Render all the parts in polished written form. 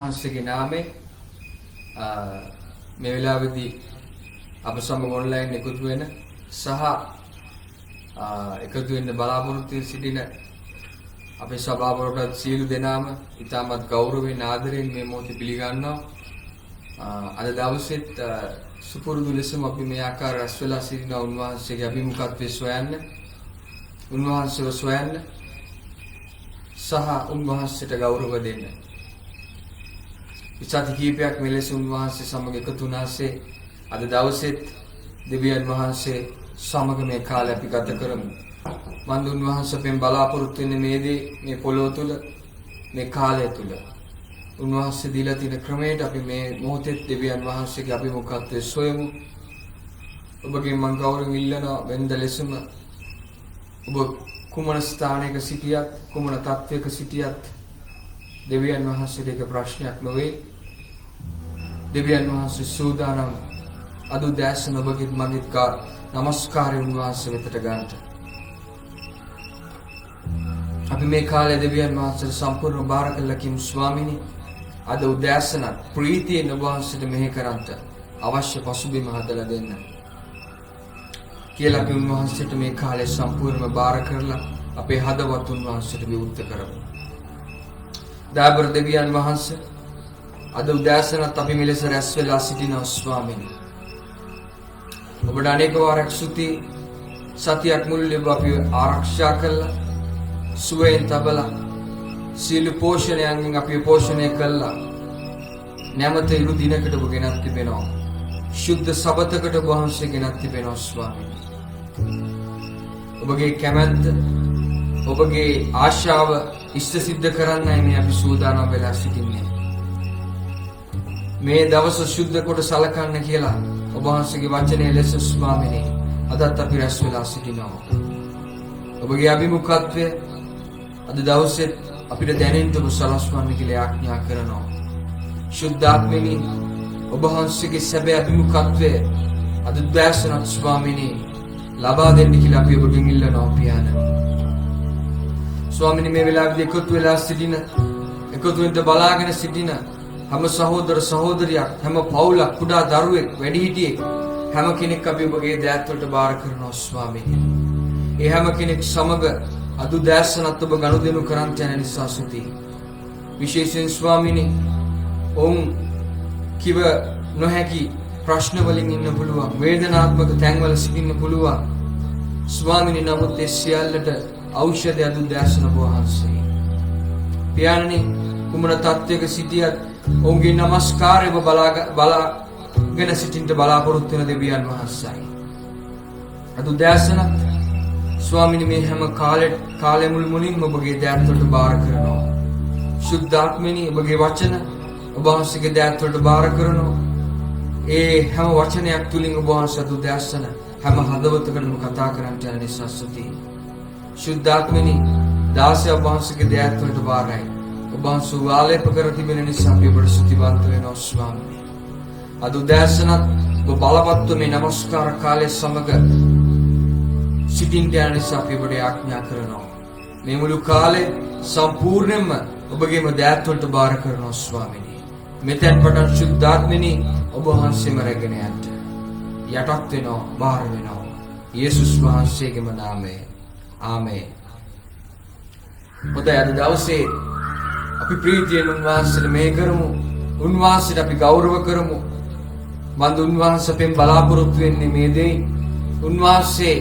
වහන්සේගේ නාමයෙන් මේ වෙලාවේදී අප සමග ඔන්ලයින් එකතු වෙන සහ එකතු වෙන්න බලාපොරොත්තු සිටින අපේ සභාවලට සියලු දෙනාම ඉතාමත් ගෞරවයෙන් ආදරයෙන් මේ මොහොතේ පිළිගන්නවා. අද දවසෙත් සුපුරුදු ලෙසම අපි මේ ආකාර රැස් වෙලා සිටින උන්වහන්සේගේ අභිමුඛත්වයේ සොයන්න, උන්වහන්සේව සොයන්න සහ උන්වහන්සේට ගෞරව දෙන්න. ඉස්සති කීපයක් මෙලෙස උන්වහන්සේ සමග එකතු වුණාසේ අද දවසෙත් දෙවියන් වහන්සේ සමග මේ කාලය අපි ගත කරමු. මන් උන්වහන්සේ අපෙන් බලාපොරොත්තු වෙන්නේ මේ දේ මේ පොළොව තුල මේ කාලය තුල උන්වහන්සේ දීලා තියෙන ක්‍රමයට අපි මේ මොහොතේ දෙවියන් වහන්සේගේ අභිමුඛත්වයේ සොයමු. ඔබගේ මං ගෞරවයෙන් ඉල්ලනවා වෙනද ලෙසම ඔබ කුමන ස්ථානයක සිටියත් කුමන තත්වයක සිටියත් දෙවියන් වහන්සේට එක ප්‍රශ්නයක් නොවේ. දෙවියන් වහන්සේ සූදානම් අද උදෑසන ඔබගේ මගෙත් නමස්කාරය උන්වහන්සේ වෙතට ගන්නට. අපි මේ කාලේ දෙවියන් වහන්සේට සම්පූර්ණ බාර කළා කියමු. ස්වාමීනි, අද උදෑසන ප්‍රීතියෙන් ඔබ වහන්සේට මෙහෙ කරන්ට අවශ්‍ය පසුබිම හදලා දෙන්න කියලා අපි උන්වහන්සේට මේ කාලේ සම්පූර්ණව බාර කරලා අපේ හදවත් උන්වහන්සේට විවෘත කරමු. දාබර දෙවියන් වහන්සේ අද උදෑසනත් අපි මෙලෙස රැස් වෙලා සිටිනවා ස්වාමීනි. ඔබට අනේක වාරයක් ස්තුති. සතියක් මුළුල්ලේ අපි ආරක්ෂා කළා, සුවයෙන් තබලා සීල පෝෂණයෙන් අපි පෝෂණය කළා. නැමත ඉරු දිනකට ඔබ ගෙනත් තිබෙනවා. ශුද්ධ සබතකට ඔබ වහන්සේ ගෙනත් තිබෙනවා ස්වාමීනි. ඔබගේ කැමැත්ත, ඔබගේ ආශාව ඉෂ්ට සිද්ධ කරන්නයි මේ අපි සූදානම් වෙලා සිටින්නේ. මේ දවස සුද්ධ කොට සලකන්න කියලා ඔබ වහන්සේගේ වචනේ ලෙස ස්වාමීනි අදත් අපි රැස් වෙලා සිටිනවා. ඔබගේ අභිමුඛත්වය අද දවසේ අපිට දැනෙන්න ඔබ සලස්වන්න කියලා ආඥා කරනවා. ශුද්ධාත්මෙනි ඔබ වහන්සේගේ සැබෑ අභිමුඛත්වය අද දැසන ස්වාමීනි ලබා දෙන්න කියලා අපි ඔබගෙන් ඉල්ලනවා පියාණන්. ස්වාමීනි මේ වෙලාවේදී එකතු වෙලා සිටින, එකතු වෙන්න බලාගෙන සිටින හැම සහෝදර සහෝදරියක්, හැම පවුලක්, කුඩා දරුවෙක්, වැඩිහිටියෙක් හැම කෙනෙක් අපි ඔබගේ දෑත් වලට බාර කරනවා ස්වාමීනි. ඒ හැම කෙනෙක් සමග අද දැසනත් ඔබ ගනුදෙනු කරන්ට යන නිසා සුති. විශේෂයෙන් ස්වාමීනි ඔවුන් කිව නොහැකි ප්‍රශ්න වලින් ඉන්න පුළුවන්, වේදනාත්මක තැන්වල සිටින්න පුළුවන් ස්වාමීනි. නමුත් ඒ සියල්ලට ඖෂධය අද දැසන වහන්සේ පියාණනි කුමන තත්වයක සිටියත් ඔවුන්ගේ නමස්කාරය බලාගෙන සිටින්න බලාපොරොත්තු වෙන දෙවියන් වහන්සේයි. අද දැසනත් ස්වාමීනි මේ හැම කාලෙ මුලින්ම ඔබගේ දෑත් වලට බාර කරනවා. ශුද්ධාත්මෙනි ඔබගේ වචන ඔබ වහන්සේගේ දෑත් වලට බාර කරනවා. ඒ හැම වචනයක් තුලින් ඔබ වහන්සේ අද දැසන හැම හදවතකටම කතා කරන්නට යන නිසා ස්තුතියි. ශුද්ධාත්මෙනි දාසය ඔබ වහන්සේගේ දෑත් වලට බාරයි. ඔබ වහන්සේ වාලේප කර තිබෙන නිසා අපි ඔබට ස්තුතිවන්ත වෙනවා ස්වාමීනි. අද දැසනත් ඔබ බලපත්ව මේ නමස්කාර කාලයේ සමග සිටින්න යන නිසා අපි ඔබට ආඥා කරනවා. මේ මුළු කාලේ සම්පූර්ණයෙන්ම ඔබගේම දෑත් වලට බාර කරනවා ස්වාමීනි. මෙතෙන් පටන් ශුද්ධාත්මෙනි ඔබ වහන්සේම රැගෙන යන්න යටත් වෙනවා, බාර වෙනවා. යේසුස් වහන්සේගේම නාමයෙන්. ආමේන්. හොඳයි, අද දවසේ අපි ප්‍රීතියෙන් උන්වහන්සේට මේ කරමු. උන්වහන්සේට අපි ගෞරව කරමු. මන්ද උන්වහන්සේ අපෙන් බලාපොරොත්තු වෙන්නේ මේ දෙයින්. උන්වහන්සේ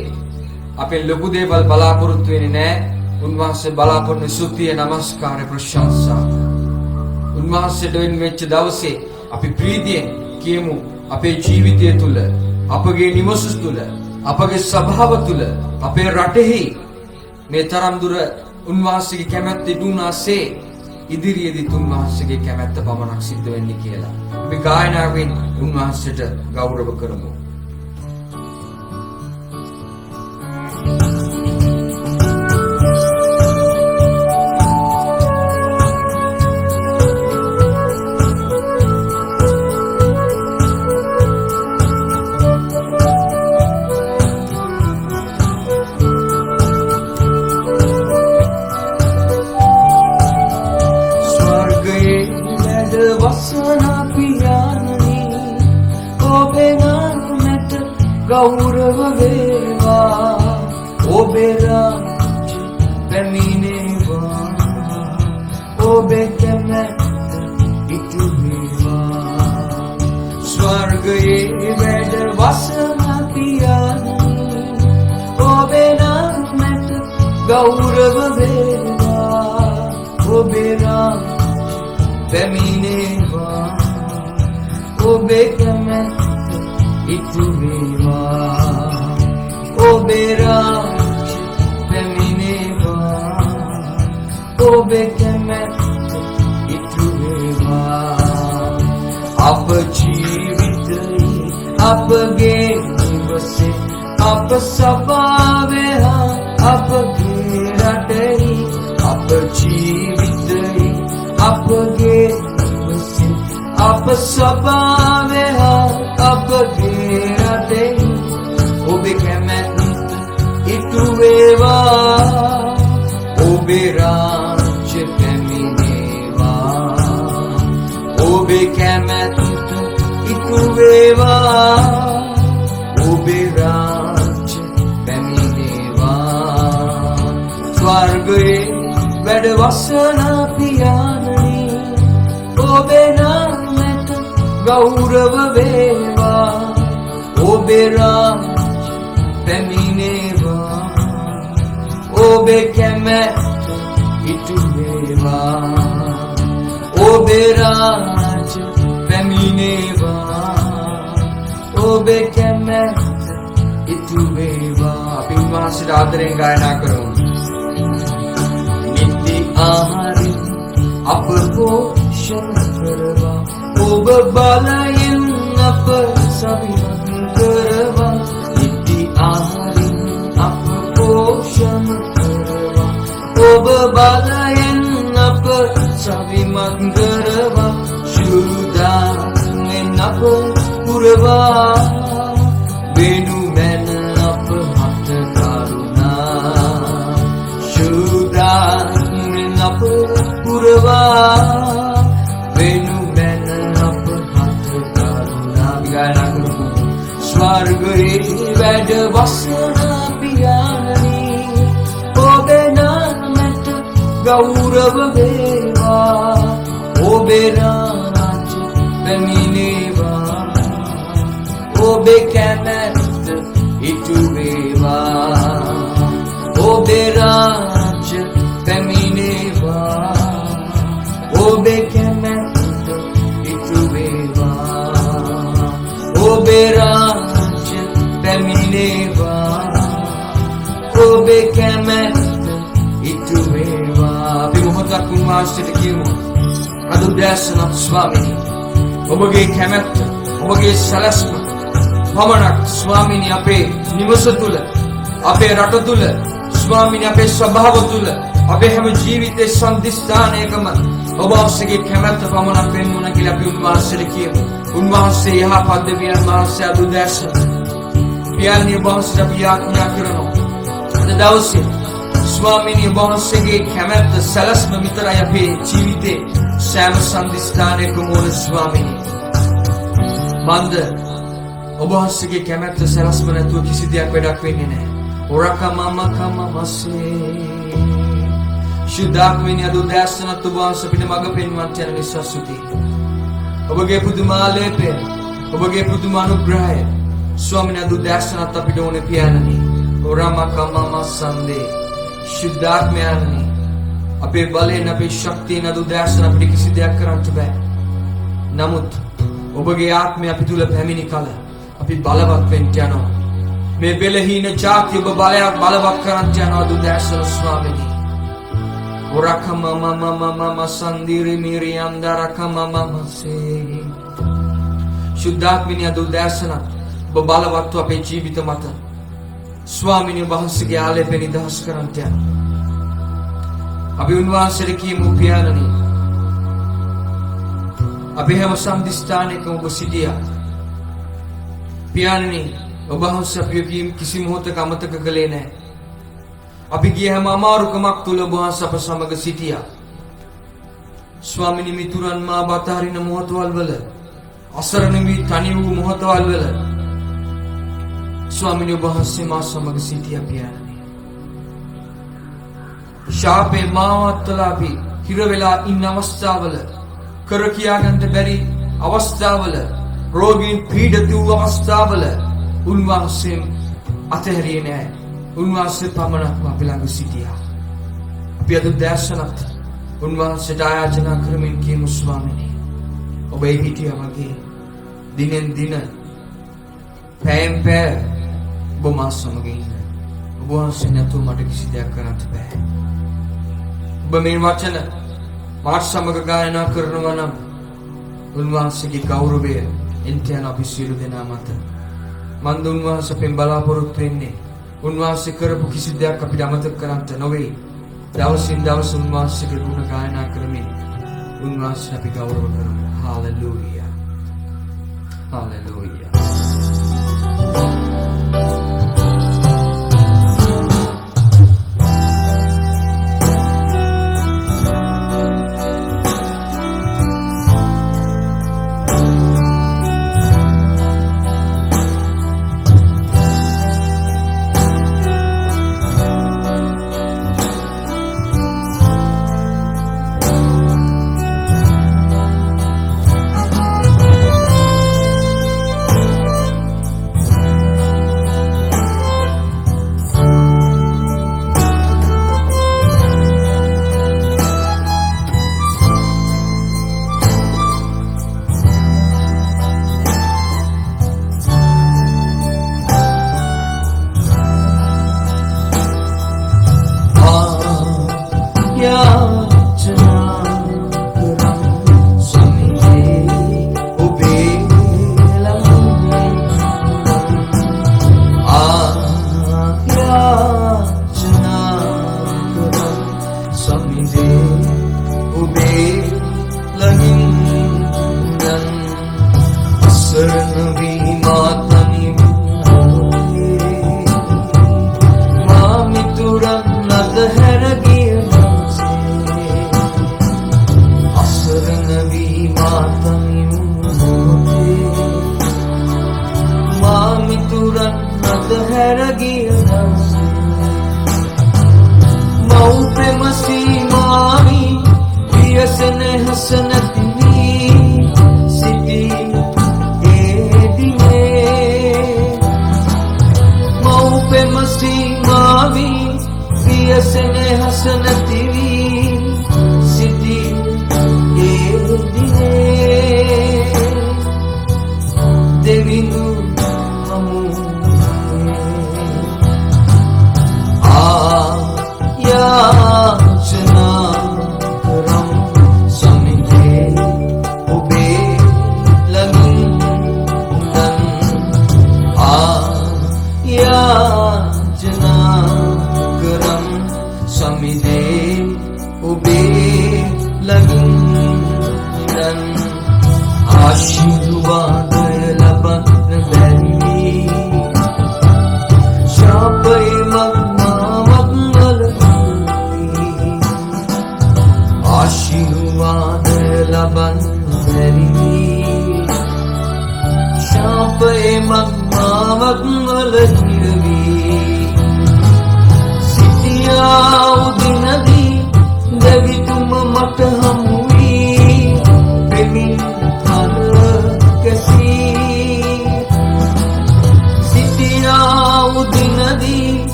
අපෙන් ලොකු දේවල් බලාපොරොත්තු වෙන්නේ නැහැ. උන්වහන්සේ බලාපොරොත්තු ස්තුතිය, නමස්කාරය, ප්‍රශංසා උන්වහන්සේට වෙච්ච දවසේ අපි ප්‍රීතියෙන් කියමු අපේ ජීවිතය තුළ, අපගේ නිවස තුළ, අපගේ සභාව තුළ, අපේ රටෙහි මේ තරම් දුර උන්වහන්සේගේ කැමැත්ත ඉදුණාසේ ඉදිරියේදී උන්වහන්සේගේ කැමැත්ත පමණක් සිද්ධ වෙන්නේ කියලා අපි ගායනාවෙන් උන්වහන්සේට ගෞරව කරමු. වසනා පියාණනි ඔබේ නාමයට ගෞරව වේවා ඔබේ රාජ්‍ය පැමිණේවා ඔබේ කැමැත්ත ඉටු වේවා ස්වර්ගයේ වැඩ වසනා පියාණනි ඔබේ නාමයට ගෞරව වේවා ඔබේ රාජ්‍ය පැමිණේවා ඔබේ කැමැත්ත ඉටු වේවා ඔබේ රාජ්‍ය පැමිණේවා ඔබේ කැමැත්ත ඉටු වේවා අප ජීවිතයේ අපගේ නිවසේ අප සභාවේ අපගේ රටේ අප ජීවිතයේ අපගේ නිවසේ අප සභාවේ අපගේ රටේ ඔබේ කැමැත්ත ඉටු වේවා ඔබේ රාජ්‍ය පැමිණේවා ඔබේ කැමැත්ත ඉටු වේවා ඔබේ රාජ්‍ය පැමිණේවා ස්වර්ගයේ වැඩ වසනා පියාණනි ඔබේ නාමයට ගෞරව වේවා ඔබේ රාජ්‍ය පැමිණේවා ඔබේ කැමැත්ත ඉටු වේවා ඔබේ රාජ්‍ය පැමිණේවා ඔබේ කැමැත්ත ඉටු වේවා අපි උන්වහන්සේට ආදරයෙන් ගායනා කරමු නිත්‍ය ආහාරය අප පෝෂණ කරවා ඔබ බලයෙන් අප සවිමත් කරවා නිත්‍ය ආහාරය අප පෝෂණ කරවා ඔබ බලයෙන් අප සවිමත් කරවා ශුද්ධාවෙන් අප පුරවා වෙනු මැන අප මත කරුණා ශුද්ධාවෙන් අප පුරවා වෙනු මැන අප මත කරුණා ගායනා කරමු ස්වර්ගයේ වැඩ වසනා පියාණනි ඔබේ නාමයට ගෞරව වේවා ඔබේ රාජ්‍ය පැමිණේවා ඔබේ කැමැත්ත ඉටු වේවා ඔබේ රාජ්‍ය පැමිණේවා ඔබේ කැමැත්ත ඉටු වේවා ඔබේ රාජ්‍ය පැමිණේවා ඔබේ කැමැත්ත ඉටු වේවා අපි මොහොතක් උන්වහන්සේට කියමු අද උදෑසන ස්වාමීනි ඔබගේ කැමැත්ත ඔබගේ සැලැස්ම පමණක් ස්වාමීනි අපේ නිවස තුල අපේ රට තුල ස්වාමීනි අපේ ස්වභාව තුල අපේ හැම ජීවිතේ සම්දිස්ථානයකම ඔබ ඔස්සගේ කැමැත්ත පමණක් වෙන්න කියලා අපි උන්වහන්සේට කියමු උන්වහන්සේ යහපත් දෙවියන් වහන්සේ අද උදෑසන පියාණන් වහන්සේට අපි ආඥා කරනවා අද දවසේ ස්වාමීනි වහන්සේගේ කැමැත්ත සැලැස්ම විතරයි අපේ ජීවිතේ සෑම සම්දිස්ථානයකම ඕන ස්වාමීනි මන්ද ඔබ වහන්සේගේ කැමැත්ත සැලැස්ම නැතුව කිසි දෙයක් වැඩක් වෙන්නේ නැහැ ඔරකමමකමමසේ ශුද්ධාත්මෙනි අද උදෑසනත් ඔබ වහන්සේ අපිට මඟ පෙන්වන්නට යන නිසා ස්තුතියි ඔබගේ පුදුමාලේපය ඔබගේ පුදුම අනුග්‍රහය ස්වාමීනි අද උදෑසනත් අපිට ඕනේ පියාණනි ඔරමකමමසන්දේ ශුද්ධාත්මයන්නි අපේ බලයෙන් අපේ ශක්තියෙන් අද උදෑසන අපිට කිසි දෙයක් කරන්න බෑ නමුත් ඔබගේ ආත්මය අපි තුල පැමිණි කල අපි බලවත් වෙන්න යනවා මේ බෙලහීන ජාති ඔබ බලවත් කරන්න යනවා අද උදෑසන ස්වාමීනි ඔරකමමමමමසන්දිරි මිරියන්දරකමමමසේ ශුද්ධාත්මෙනි අද උදෑසන ඔබ බලවත්ව අපේ ජීවිත මත ස්වාමීනි වහන්සේගේ ආලේප නිදහස් කරන්ට යන අපි උන්වහන්සේට කියමු පියාණනි අපි හැම සම්දිස්ථානයකම ඔබ සිටියා පියාණනි ඔබ වහන්සේ අපිව කිසි මොහොතක අමතක කළේ නැහැ අපි ගිය හැම අමාරුකමක් තුල ඔබ වහන්සේ අප සමග සිටියා ස්වාමිනී මිතුරන් මා බතහරින මොහොතවල් වල අසරණ වී තනි වූ මොහොතවල් වල ස්වාමිනී ඔබ වහන්සේ මා සමග සිටියා පියාණනි. ශාපේ මාවත්වලා අපි හිර වෙලා ඉන්න අවස්ථාවල කර කියා ගන්න බැරි අවස්ථාවල රෝගීන් පීඩිත වූ අවස්ථාවල උන්වහන්සේ අතහැරියේ නැහැ. උන්වහන්සේ පමණක්ම අපි ළඟ සිටියා. අපි අද දැසනත් උන්වහන්සේට ආයාචනා කරමින් කියමු ස්වාමිනේ ඔබ ඒ හිටියා වගේ දිනෙන් දින පැයෙන් පැය ඔබ මා සමග ඉන්න. ඔබ වහන්සේ නැතුව මට කිසි දෙයක් කරන්න බෑ. ඔබ මේ වචන මාත් සමග ගායනා කරනවා නම් උන්වහන්සේගේ ගෞරවය එන්ට යන අපි සියලු දෙනා මත මන්ද උන්වහන්සේ අපෙන් බලාපොරොත්තු වෙන්නේ උන්වහන්සේ කරපු කිසි දෙයක් අපිට අමතක කරන්න නොවේ. දවසින් දවස උන්වහන්සේගේ ගුණ ගායනා කරමින් උන්වහන්සේ අපි ගෞරව කරමු. හාලෙලූයා. හාලෙලූයා.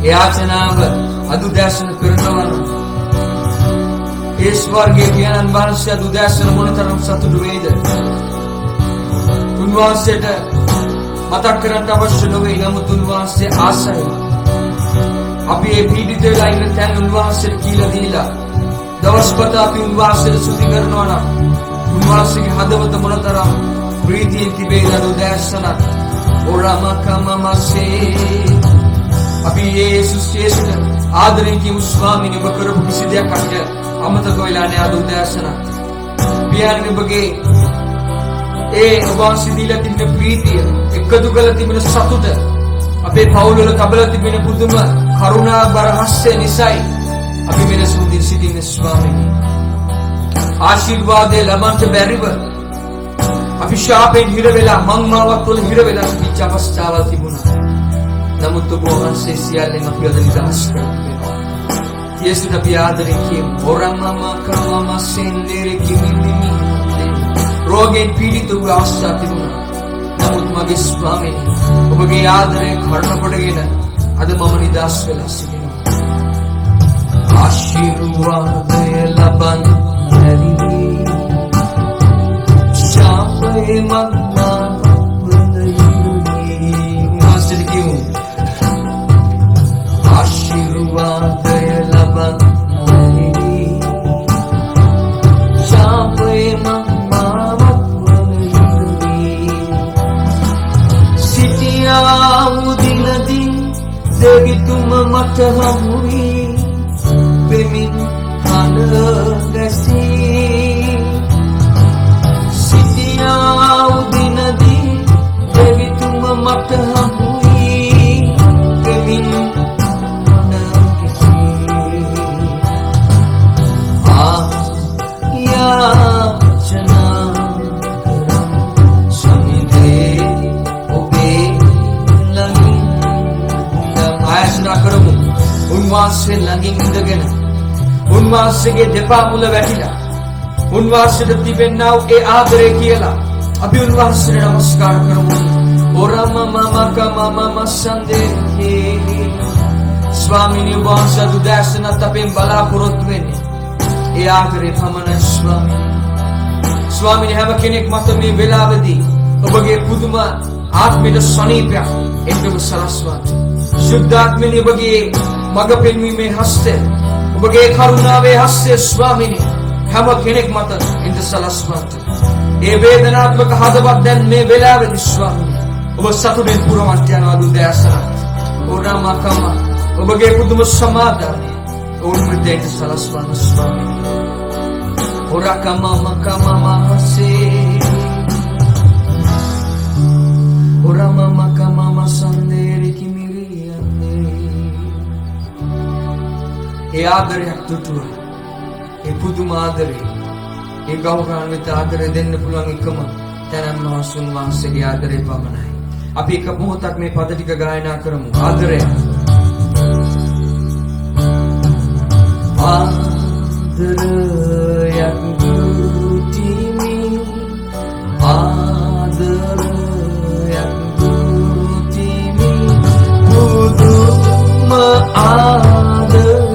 යාචනාව අදුදැසන කරනවා නම් ඒ ස්වර්ගයේ පියාණන් වහන්සේ අදුදැසන මොනතරම් සතුටු වේද? උන්වහන්සේට මතක් කරන්න අවශ්‍ය නොවේ. නමුත් උන්වහන්සේ ආසයි අපි මේ පීඩිත වෙලා ඉන්න තැන් උන්වහන්සේට කියලා දීලා දවස්පත අපි උන්වහන්සේට සුති කරනවා නම් උන්වහන්සේගේ හදවත මොනතරම් ප්‍රීතියෙන් තිබේද උදෑසන ඔරමකමමසේ අපි යේසුස්ට ආදරෙන් කියමු ස්වාමීනි ඔබ කරපු කිසි දෙයක් අපිට අමතක වෙලා නෑ අද උදෑසන පියාණන් ඔබගේ ඔබ වහන්සේ දීලා තිබෙන ප්‍රීතිය එකතු කරලා තිබෙන සතුට අපේ පවුල් වල තබලා තිබෙන පුදුම කරුණා බර හස්තය නිසායි අපි මෙලෙස උදින් සිටින්නේ ස්වාමීනි ආශිර්වාදේ ලබන්න බැරිව අපි ශාපෙන් හිර වෙලා මංමාවත් වල හිර වෙලා සිටිච්ච අවස්ථාවල් තිබුණා. නමුත් ඔබ වහන්සේ සියල්ලෙන් අපි අද නිදහස් කරගන්නවා. යේසුට අපි ආදරෙන් කියමු. ඔරමමකමමසෙන්දෙරේ කිමිමිමි. රෝගෙන් පීඩිත වූ අවස්ථා තිබුණා. නමුත් මගේ ස්වාමීනි ඔබගේ ආදරය කරුණ කොටගෙන අද මම නිදහස් වෙලා සිටිනවා. ආශිර්වාදය ලබන්න බැරි ශාපේ මග්නා වනයුනි මාසිර කියමු. ආශිර්වාදය ලබන්න බැරි ශාපේ මග්නා වනයුනි සිටියා උදිනදී දෙවිතුම මට හමුවී වෙමින් කන ගැසී සිටියා උදිනදී දෙවිතුම මට හමුවී වෙමින් කන ගැසී යාචනා කරම් සමිදේ ඔබේ ළඟින් ආයතන කරමු. උන්වහන්සේ ළඟින් ඉඳගෙන උන්වහන්සේගේ දෙපා මුල වැටිලා උන්වහන්සේට තිබෙනා වූ ඒ ආදරය කියලා අපි උන්වහන්සේට නමස්කාර කරමු. ඔරමමකමමසන්දේ ස්වාමීනි වහන්සේ උදෑසනත් අපෙන් බලාපොරොත්තු වෙන්නේ ඒ ආදරේ පමණයි ස්වාමීනි. ස්වාමීනි හැම කෙනෙක් මත මේ වෙලාවේදී ඔබගේ පුදුම ආත්මික සනීපයක් එක්කම සලස්වන්න. සුද්ධාත්මනි ඔබගේ මඟ පෙන්වීමේ හස්තය ඔබගේ කරුණාවේ හස්තය ස්වාමීනි හැම කෙනෙක් මත ඉඳ සලස්වන්න. ඒ වේදනාත්මක හදවත් දැන් මේ වෙලාවේදී ස්වාමීනි ඔබ සතුටින් පුරවන්ට යනවා උදෑසන. ඔරමකම ඔබගේ පුදුම සමාදානය ඔවුන් මැදට සලස්වන්න ස්වාමීනි. ඔරකමමකමමසේ ඔරමමකමමසන්දේරි ඒ ආදරයක් තුටුව ඒ පුදුම ආදරේ ඒ ගෞරවාන්විත ආදරය දෙන්න පුළුවන් එකම තැනම වහන්සේගේ ආදරය පමණයි. අපි එක මොහොතක් මේ පද ටික ගායනා කරමු. ආදරය ආදරයක් දුතිමි ආදරයක් දුතිමි පුදුම ආදරය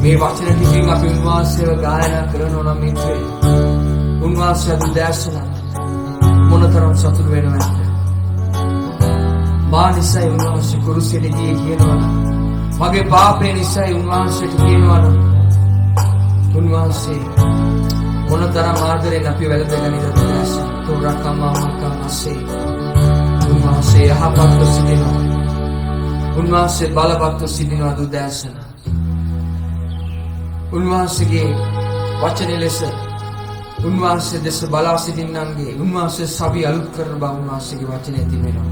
මේ වචන ටිකෙන් අපි උන්වහන්සේව ගායනා කරනවා නම් මිත්‍රේ උන්වහන්සේ උදෑසන මොනතරම් සතුට වෙනවද? මා නිසා උන්වහන්සේ කුරුසියට ගියේ කියනවා නම් මගේ පාපේ නිසා උන්වහන්සේට කියනවා නම් උන්වහන්සේ මොනතරම් ආදරෙන් අපි වැළඳගෙන ඉඳලා රකමමකමසේ උන්වහන්සේ යහපත්ව සිටිනවා. උන්වහන්සේ බලවත්ව සිටිනවා දුදෑසන. උන්වහන්සේගේ වචනේ ලෙස උන්වහන්සේ දෙස බලා සිටින්නන්ගේ උන්වහන්සේ සවි අලුත් කරන බව උන්වහන්සේගේ වචනේ තිබෙනවා.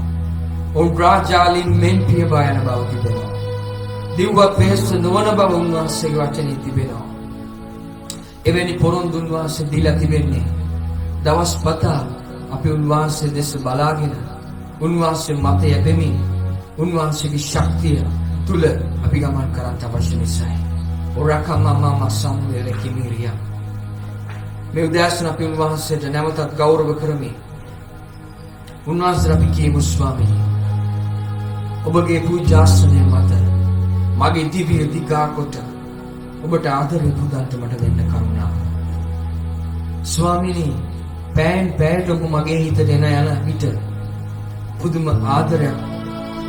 ඔවුන් රාජාලින් මෙන් පිය බයන බව තිබෙනවා. දිව්වත් වෙහෙස නොවන බව උන්වහන්සේගේ වචනේ තිබෙනවා. එවැනි පොරොන්දු උන්වහන්සේ දීලා තිබෙන්නේ දවස් පතා අපි උන්වහන්සේ දෙස බලාගෙන උන්වහන්සේ මත යැපෙමින් උන්වහන්සේගේ ශක්තිය තුල අපි ගමන් කරන්න අවශ්‍ය නිසායි. ඔරකමමම සම්වේල කිමිරියා මේ උදෑසන අපි උන්වහන්සේට නැවතත් ගෞරව කරමි. උන්වහන්සේට අපි කියමු ස්වාමීනි ඔබගේ පූජාසනය මත මගේ දිව්‍ය දිගා කොට ඔබට ආදරය පුදන්නට මට දෙන්න කරුණාව. ස්වාමීනි පෑන් පෑට ඔබ මගේ හිතට එන යන විට පුදුම ආදරයක්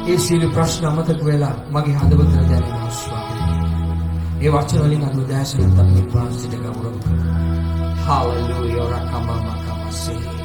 ඒ සියලු ප්‍රශ්න අමතක වෙලා මගේ හදවතට දැනෙනවා ස්වාමීනි. ඒ වචන වලින් අද උදෑසනත් අපි උන්වහන්සේට ගෞරව කරමු. Hallelujah, rakamamakamase.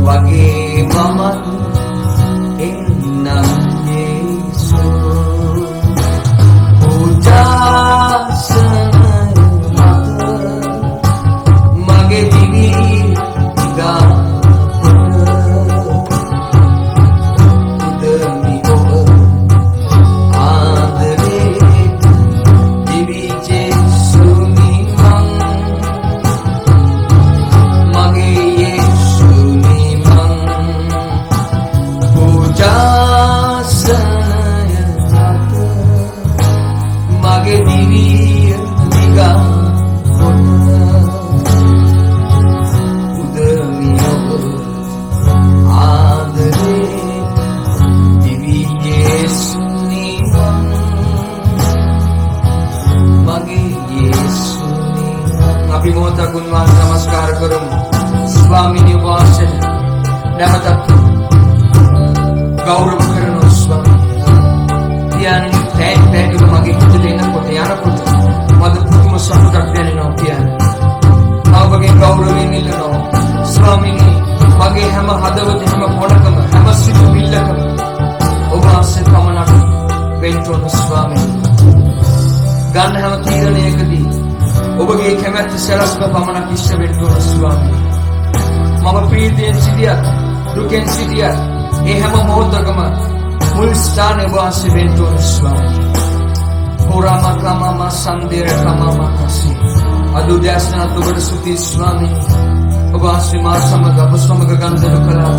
Wage ස්වාමීනි වහන්සේ නැවතත් ගෞරව කරනවා ස්වාමීනි. පියාණනි පැහැදිලිව මගේ හිතට එනකොට යනකොට මට පුදුම සතුටක් දැනෙනවා පියාණනි. ඔබගේ ගෞරවයෙන් ඉල්ලනවා ස්වාමීනි මගේ හැම හදවත හැම මොඩකම හැම සිතුවිල්ලකම ඔබ ආශ්‍රය පමණක් වෙන්ටෝන ස්වාමීනි. ගන්න හැම තීරණයකදී ඔබගේ කැමැත්ත සැලැස්ම පමණක් ඉෂ්ට වෙන්ටෝන ස්වාමීනි. මම ප්‍රීතියෙන් සිටියත් දුකෙන් සිටියත් ඒ හැම මොහොතකම මුල් ස්ථානය ඔබ ආශ්‍රය වෙන්ටෝන ස්වාමීනි. Puramakama sandira kamama kasi adudasna tubad suti swami ඔබ ආශ්‍රමා සමග අප සමග ගන්ධන කළා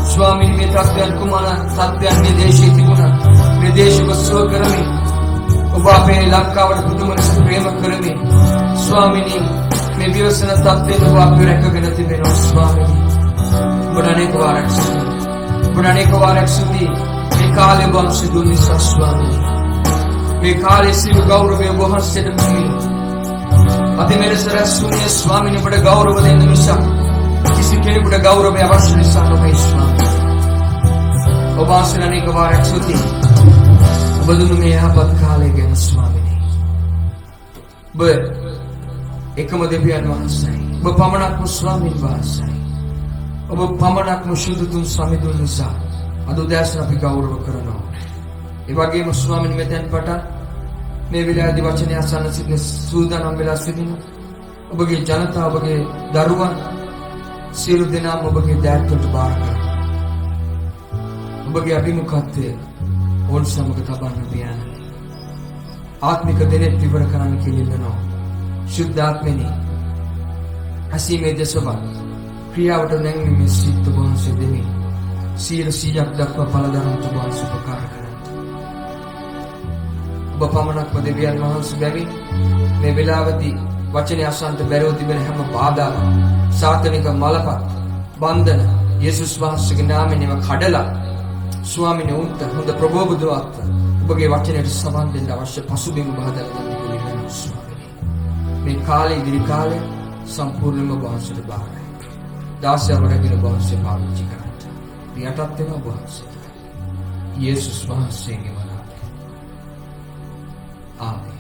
ස්වාමීන් මේ තත්ත්වයන් කුමන තත්ත්වයන් මේ දේශයේ තිබුණා මේ දේශව සුව කරමින් ඔබ අපේ ලංකාවට පුදුම ලෙස ප්‍රේම කරමින් ස්වාමීනි මේ විවසන තත්ත්වයෙන් ඔබ අප රැකගෙන තිබෙනවා ස්වාමීනි. ඔබ අනේක වාරයක් සුදී මේ කාලේ ඔබ සිදුවන නිසා ස්වාමීනි මේ කාලේ සියලු ගෞරවය ඔබ වහන්සේට දෙමි. අද මෙලෙස රැස්ුනේ ස්වාමීනි ඔබට ගෞරව දෙන්න නිසා කිසි කෙනෙකුට ගෞරවය අවශ්‍ය නිසා නොවේ ස්වාමීනි. ඔබ ආශ්‍රය අනේක වාරයක් සුදී ඔබ දුන්නු මේ යහපත් කාලය ගැන ස්වාමීනි. ඔබ එකම දෙවියන් වහන්සේ ඔබ පමණක්ම ස්වාමීන් වහන්සේ ඔබ පමණක්ම ශුද්ධතුන් සමිඳුන් නිසා අද උදෑසන අපි ගෞරව කරනවා. ඒ වගේම ස්වාමීනි මෙතෙන් පටන් මේ විලාදී වචනය අසන්න සිටින සූදානම් වෙලා සිටින ඔබගේ ජනතාව ඔබගේ දරුවන් සියලු දෙනාම ඔබගේ දෑත්වලට බාර කරනවා. ඔබගේ අභිමුඛත්වය ඕන් සමග තබන්න පියාණනි. ආත්මික දෙනෙත් විවර කරන්න කියලා ශුද්ධාත්මෙනි අසීමේ දසබ ක්‍රියාවට නැංවීමේ සිත් වහන්සේ දෙමි. 100ක් දක්වා පළදරන්ට වහන්සේ උපකාර කරනවා. ඔබ පමණක්ම දෙවියන් වහන්සේ බැවින් මේ වෙලාවදී වචනය අසන්නට බැරුව තිබෙන හැම බාධාවක් සාතනික මලපත් බන්ධන යේසුස් වහන්සේගේ නාමයෙන් ඒවා කඩලා ස්වාමීන් වහන්සේ හොඳ ප්‍රබෝධවත් ඔබගේ වචනයට සමන් දෙන්න අවශ්‍ය පසුබිම බහදලා දෙන්න පිළිගන්නවා ස්වාමීනි. මේ කාලේ ඉදිරි කාලේ සම්පූර්ණයෙන්ම වහන්සේට බාරයි. දාසයවරගෙන වහන්සේ පාවිච්චි කරන්න. පියටත් වෙන වහන්සේ. යේසුස් වහන්සේගේ Amen.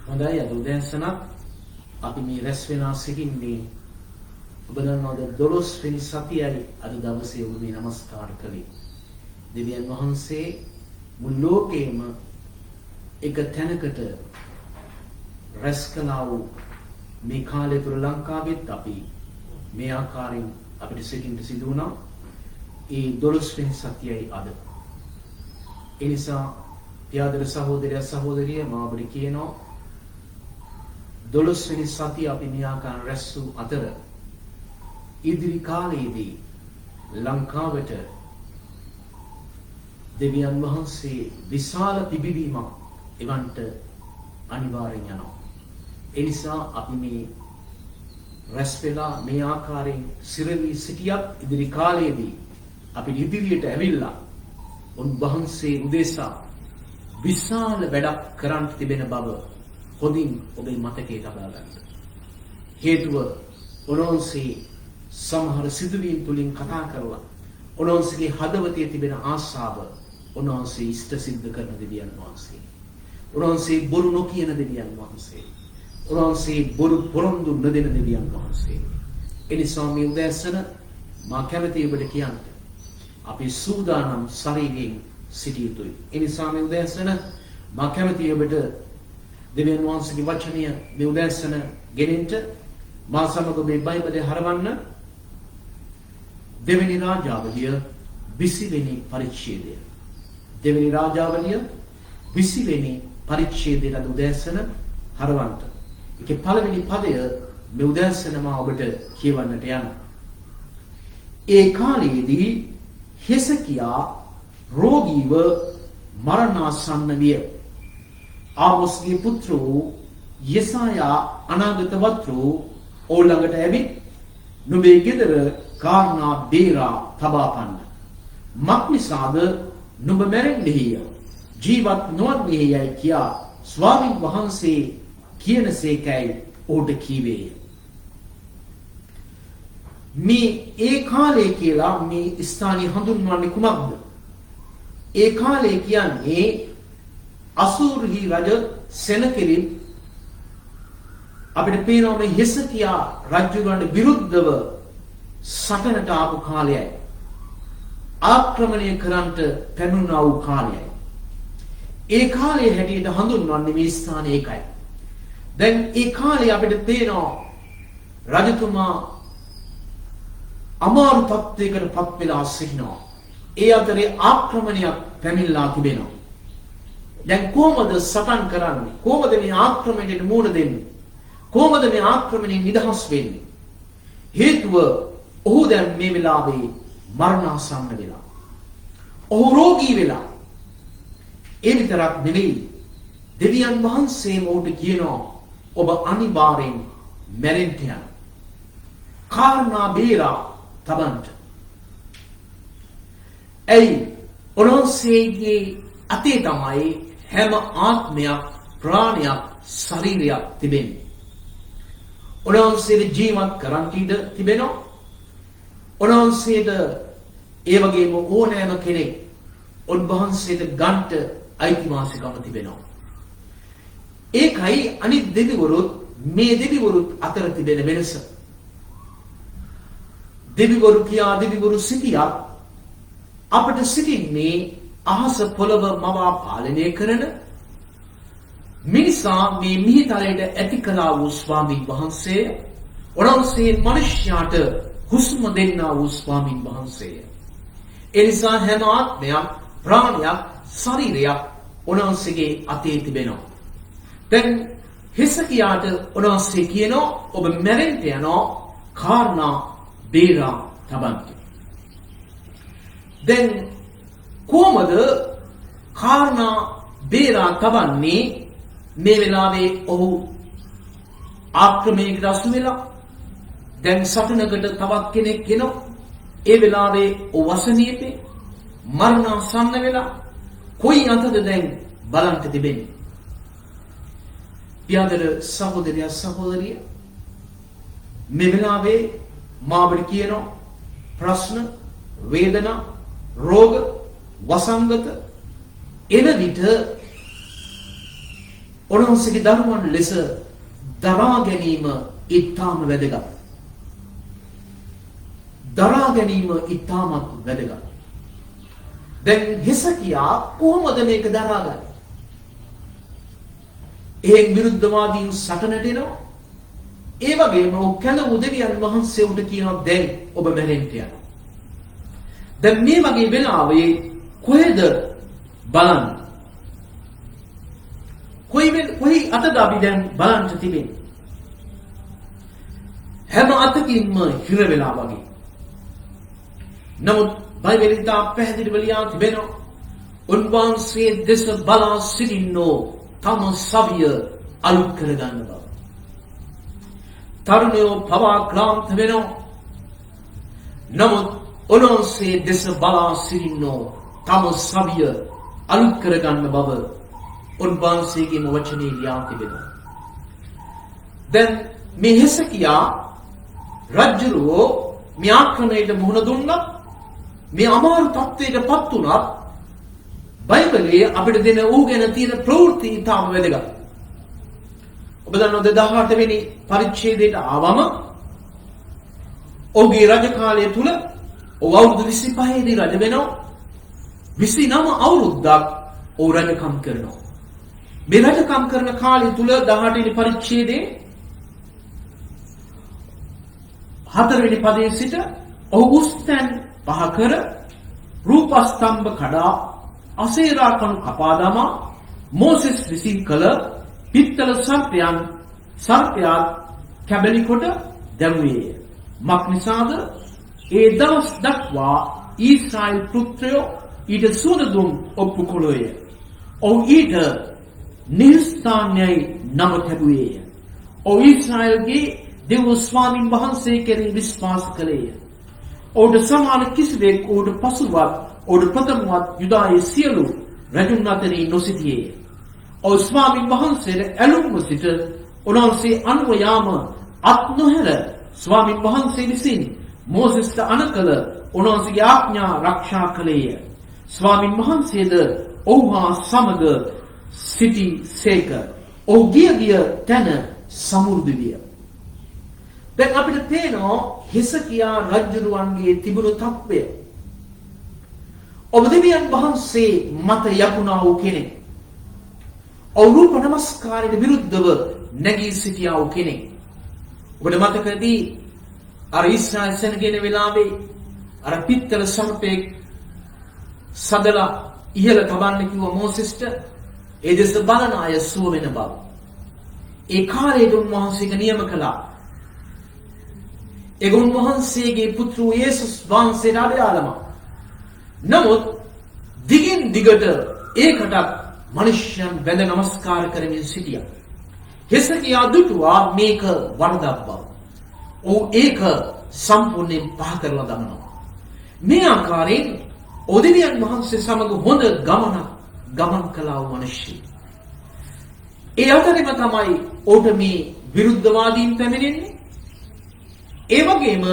හොඳයි අද උදෑසනක් අපි මේ රැස් වෙනා සිටින්නේ ඔබ දන්නවද 12 වෙනි සතියයි අද දවසේ ඔබ මේ নমස්කාර කළේ. දෙවියන් වහන්සේ මුළු ලෝකෙම එක තැනකට රැස් කළා වූ මේ කාලය තුළ ලංකාවෙත් අපි මේ ආකාරයෙන් අපිට සිටින්න සිදු වුණා. ඒ 12 වෙනි සතියයි අද. ඒ නිසා පියාදර සහෝදරයා සහෝදරිය මම ඔබට කියනවා 12 වෙනි සතිය අපි මේ ආකාරයෙන් රැස් වූ අතර ඉදිරි කාලයේදී ලංකාවට දෙවියන් වහන්සේ විශාල තිබීමක් එවන්ට අනිවාර්යෙන් යනවා. ඒ නිසා අපි මේ රැස් වෙලා මේ ආකාරයෙන් සිරවි සිටියක් ඉදිරි කාලයේදී අපි ඉදිරියට ඇවිල්ලා උන්වහන්සේ උදෙසා විශාල වැඩක් කරන්න තිබෙන බව හොඳින් ඔබේ මතකයේ තබා ගන්න. හේතුව උන්වහන්සේ සමහර සිදුවීම් තුලින් කතා කරලා උන්වහන්සේගේ හදවතේ තිබෙන ආශාව උන්වහන්සේ ඉෂ්ට සිද්ධ කරන දෙවියන් වහන්සේ. උන්වහන්සේ බොරු නොකියන දෙවියන් වහන්සේ. උන්වහන්සේ බොරු පොරොන්දු නොදෙන දෙවියන් වහන්සේ. එනිසා මේ උදෑසන මා කැමැති ඔබට කියන්න අපි සූදානම් ශරීරයෙන් සිටිය යුතුයි. එනිසා මේ උදෑසන මා කැමැති ඔබට දෙවියන් වහන්සේගේ වචනය මේ උදෑසන ගෙනෙන්න මා සමග මේ බයිබලය හරවන්න දෙවෙනි රාජාවලිය 20 වෙනි පරිච්ඡේදය. දෙවෙනි රාජාවලිය 20 වෙනි පරිච්ඡේදයට අද උදෑසන හරවන්න. ඒකේ පළවෙනි පදය මේ උදෑසන මා ඔබට කියවන්නට යනවා. ඒ කාලයේදී හෙසකියා රෝගීව මරණාසන්න විය. ආමොස්ගේ පුත්‍ර වූ යෙසායා අනාගතවත් වූ ඕ ළඟට ඇවිත් නුඹේ ගෙදර කාරණා බේරා තබා පන්න. මක්නිසාද නුඹ මැරෙන්නේය ජීවත් නොවන්නේයයි කියා ස්වාමීන් වහන්සේ කියනසේකයි ඔහුට කීවේය. මේ ඒ කාලය කියලා මේ ස්ථානය හඳුන්වන්නේ කුමක්ද? ඒ කාලය කියන්නේ අසූර්හි රජ සෙනකෙරිප් අපිට පේනවා මේ හෙසකියා රජුගන්ට විරුද්ධව සටනට ආපු කාලයයි. ආක්‍රමණය කරන්නට පැනුණා වූ කාලයයි. ඒ කාලයේ හැටියට හඳුන්වන්නේ මේ ස්ථානය ඒකයි. දැන් ඒ කාලේ අපිට පේනවා රජතුමා අමාරු තත්ත්වයකට පත් වෙලා සිටිනවා. ඒ අතරේ ආක්‍රමණයක් පැමිණලා තිබෙනවා. දැන් කොහොමද සටන් කරන්නේ? කොහොමද මේ ආක්‍රමණයට මුහුණ දෙන්නේ? කොහොමද මේ ආක්‍රමණයෙන් නිදහස් වෙන්නේ? හේතුව ඔහු දැන් මේ වෙලාවේ මරණාසන්න වෙලා. ඔහු රෝගී වෙලා. ඒ විතරක් නෙවෙයි දෙවියන් වහන්සේම ඔහුට කියනවා ඔබ අනිවාර්යෙන් මැරෙන්න යන. කාරණා බේරා තබන්ට. ඇයි උන්වහන්සේගේ අතේ තමයි හැම ආත්මයක් ප්‍රාණයක් ශරීරයක් තිබෙන්නේ. උන්වහන්සේට ජීවත් කරන්න ඉඩ තිබෙනවා. උන්වහන්සේට ඒ වගේම ඕනෑම කෙනෙක් උන්වහන්සේට ගන්ට අයිතිවාසිකම තිබෙනවා. ඒකයි අනිත් දෙවිවරුත් මේ දෙවිවරුත් අතර තිබෙන වෙනස. දෙවිවරු කියා දෙවිවරු සිටියා අපට සිටින්නේ අහස පොළව මවා පාලනය කරන මිනිසා මේ මිහිතලයට ඇති කළා වූ ස්වාමීන් වහන්සේ උන්වහන්සේ මනුෂ්‍යයාට හුස්ම දෙන්නා වූ ස්වාමීන් වහන්සේ. ඒ නිසා හැම ආත්මයක් ප්‍රාණයක් ශරීරයක් උන්වහන්සේගේ අතේ තිබෙනවා. දැන් හෙසකියාට උන්වහන්සේ කියනවා ඔබ මැරෙන්න යනවා කාරණා බේරා තබන්න. දැන් කොහොමද කාරණා බේරා තබන්නේ? මේ වෙලාවේ ඔහු ආක්‍රමණයකට අසු වෙලා දැන් සටනකට තවත් කෙනෙක් එනවා. ඒ වෙලාවේ ඔහු වසනීපේ මරණාසන්න වෙලා කොයි අතද දැන් බලන්න තිබෙන්නේ? පියාදර සහෝදරයා සහෝදරිය මේ වෙලාවේ මාබට කියනවා ප්‍රශ්න වේදනා රෝග වසංගත එන විට උන්වහන්සේගේ ධර්මයන් ලෙස දරා ගැනීම ඉතාම වැදගත්. දරා ගැනීම ඉතාමත් වැදගත්. දැන් හෙසකියා කොහොමද මේක දරාගන්නේ? එහෙන් විරුද්ධවාදීන් සටනට එනවා. ඒ වගේම කැඳවු දෙවියන් වහන්සේ උට කියනවා දැන් ඔබ මැරෙන්න යනවා. දැන් මේ වගේ වෙලාවේ කොහෙද බලන්න? කොයි අතද අපි දැන් බලන්න තිබෙන්නේ? හැම අතකින්ම හිර වෙලා වගේ. නමුත් බයිබලෙන් තා පැහැදිලිව ලියා තිබෙනවා උන්වහන්සේ දෙස බලා සිටින්නෝ තම සවිය අලුත් කරගන්න බව. තරුණයෝ පවා ක්ලාන්ත වෙනවා. නමුත් උන්වහන්සේ දෙස බලා සිටින්නෝ තම සවිය අලුත් කරගන්න බව උන්වහන්සේගේම වචනේ ලියා තිබෙනවා. දැන් මේ හෙසකියා රජුරෝ මේ ආක්‍රමණයට මුහුණ දුන්නා. මේ අමාරු තත්ත්වයට පත් වුණා. බයිබලයේ අපිට දෙන ඌ ගැන තියෙන ප්‍රවෘත්ති ඉතාම වැදගත්. ඔබ දන්නවද 18 වෙනි පරිච්ඡේදයට ආවම ඔහුගේ රජ කාලය තුල ඔහු අවුරුදු 25 දී රජ වෙනවා. 29 අවුරුද්දක් ඔහු රජකම් කරනවා. මේ රජකම් කරන කාලය තුල 18 වෙනි පරිච්ඡේදයේ 4 වෙනි පදයේ සිට ඔහු උස්තැන් පහ කර රූපස්තම්භ කඩා අසේරා කණු කපා දමා මෝසෙස් විසින් කළ පිත්තල සර්පයා කැබලි කොට දැමුවේය. මක්නිසාද ඒ දවස් දක්වා ඊශ්‍රායෙල් පුත්‍රයෝ ඊට සුවඳ ඔප්පු කළෝය. ඔව් ඊට නිර්ස්ථානයයි නම තැබුවේය. ඔව් ඊශ්‍රායෙල්ගේ දෙව් ස්වාමින් වහන්සේ කෙරෙහි විශ්වාස කළේය. ඔහුට සමාන කිසිවෙක් ඔහුට පසුවත් ඔහුට ප්‍රථමවත් යුදායේ සියලු රජුන් අතරේ නොසිටියේය. ඔහු ස්වාමීන් වහන්සේට ඇලුම්ව සිට උන්වහන්සේ අනුව යාම අත් නොහැර ස්වාමීන් වහන්සේ විසින් මෝසෙස්ට අනකල උන්වහන්සේගේ ආඥා ආරක්ෂා කළේය. ස්වාමීන් වහන්සේද ඔහු හා සමග සිටි සේක. ඔහු ගිය තැන සමෘද්ධ විය. දැන් අපිට පේනවා හිසකියා රජුරුවන්ගේ තිබුණු තත්ත්වය. ඔබ දෙවියන් වහන්සේ මත යකුණා වූ කෙනෙක්. ඔව් රූප නමස්කාරයට විරුද්ධව නැගී සිටියා වූ කෙනෙක්. ඔබට මතකදී අර ඊශ්‍රායල් සෙනගෙන වෙලාවේ අර පිත්තල සර්පෙක් සදලා ඉහළ තබන්න කිව්ව මෝසෙස්ට ඒ දෙස බලන අය සුව වෙන බව. ඒ කාර්යයට උන්වහන්සේක නියම කළා. ඒ උන්වහන්සේගේ පුත්‍ර යේසුස් වහන්සේට අඩයාලම. නමුත් දිගින් දිගට ඒකටත් මිනිස්යන් වැඳ නමස්කාර කරමින් සිටියා. හිසකියා දුටුවා මේක වරදක් බව. ඔව් ඒක සම්පූර්ණයෙන් පහ කරලා දමනවා. මේ ආකාරයෙන් ඔදෙවියන් වහන්සේ සමග හොඳ ගමන් කළා වූ මිනිස්සු. ඒ අතරෙම තමයි ඔහුට මේ විරුද්ධවාදීන් පැමිණෙන්නේ. ඒ වගේම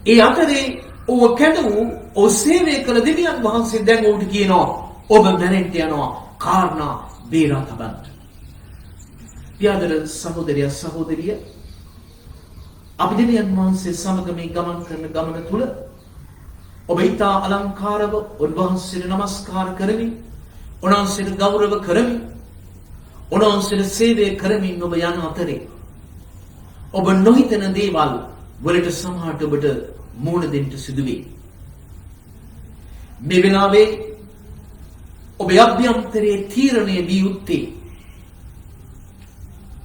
ඒ අතරේ ඔව කැඳවූ ඔව් සේවය කළ දෙවියන් වහන්සේ දැන් ඔහුට කියනවා ඔබ මැරෙන්න යනවා කාරණා බේරා තබන්න. පියාදර සහෝදරයා සහෝදරිය අපි දෙවියන් වහන්සේ සමග මේ ගමන් කරන ගමන තුල ඔබ ඊතා අලංකාරව උන්වහන්සේට නමස්කාර කරමින් උන්වහන්සේට ගෞරව කරමින් උන්වහන්සේට සේවය කරමින් ඔබ යන අතරේ ඔබ නොහිතන දේවල් වලට සමහරට ඔබට මුහුණ දෙන්න සිදු වේ. මේ වෙලාවේ ඔබ අභ්‍යන්තරයේ තීරණය දී යුත්තේ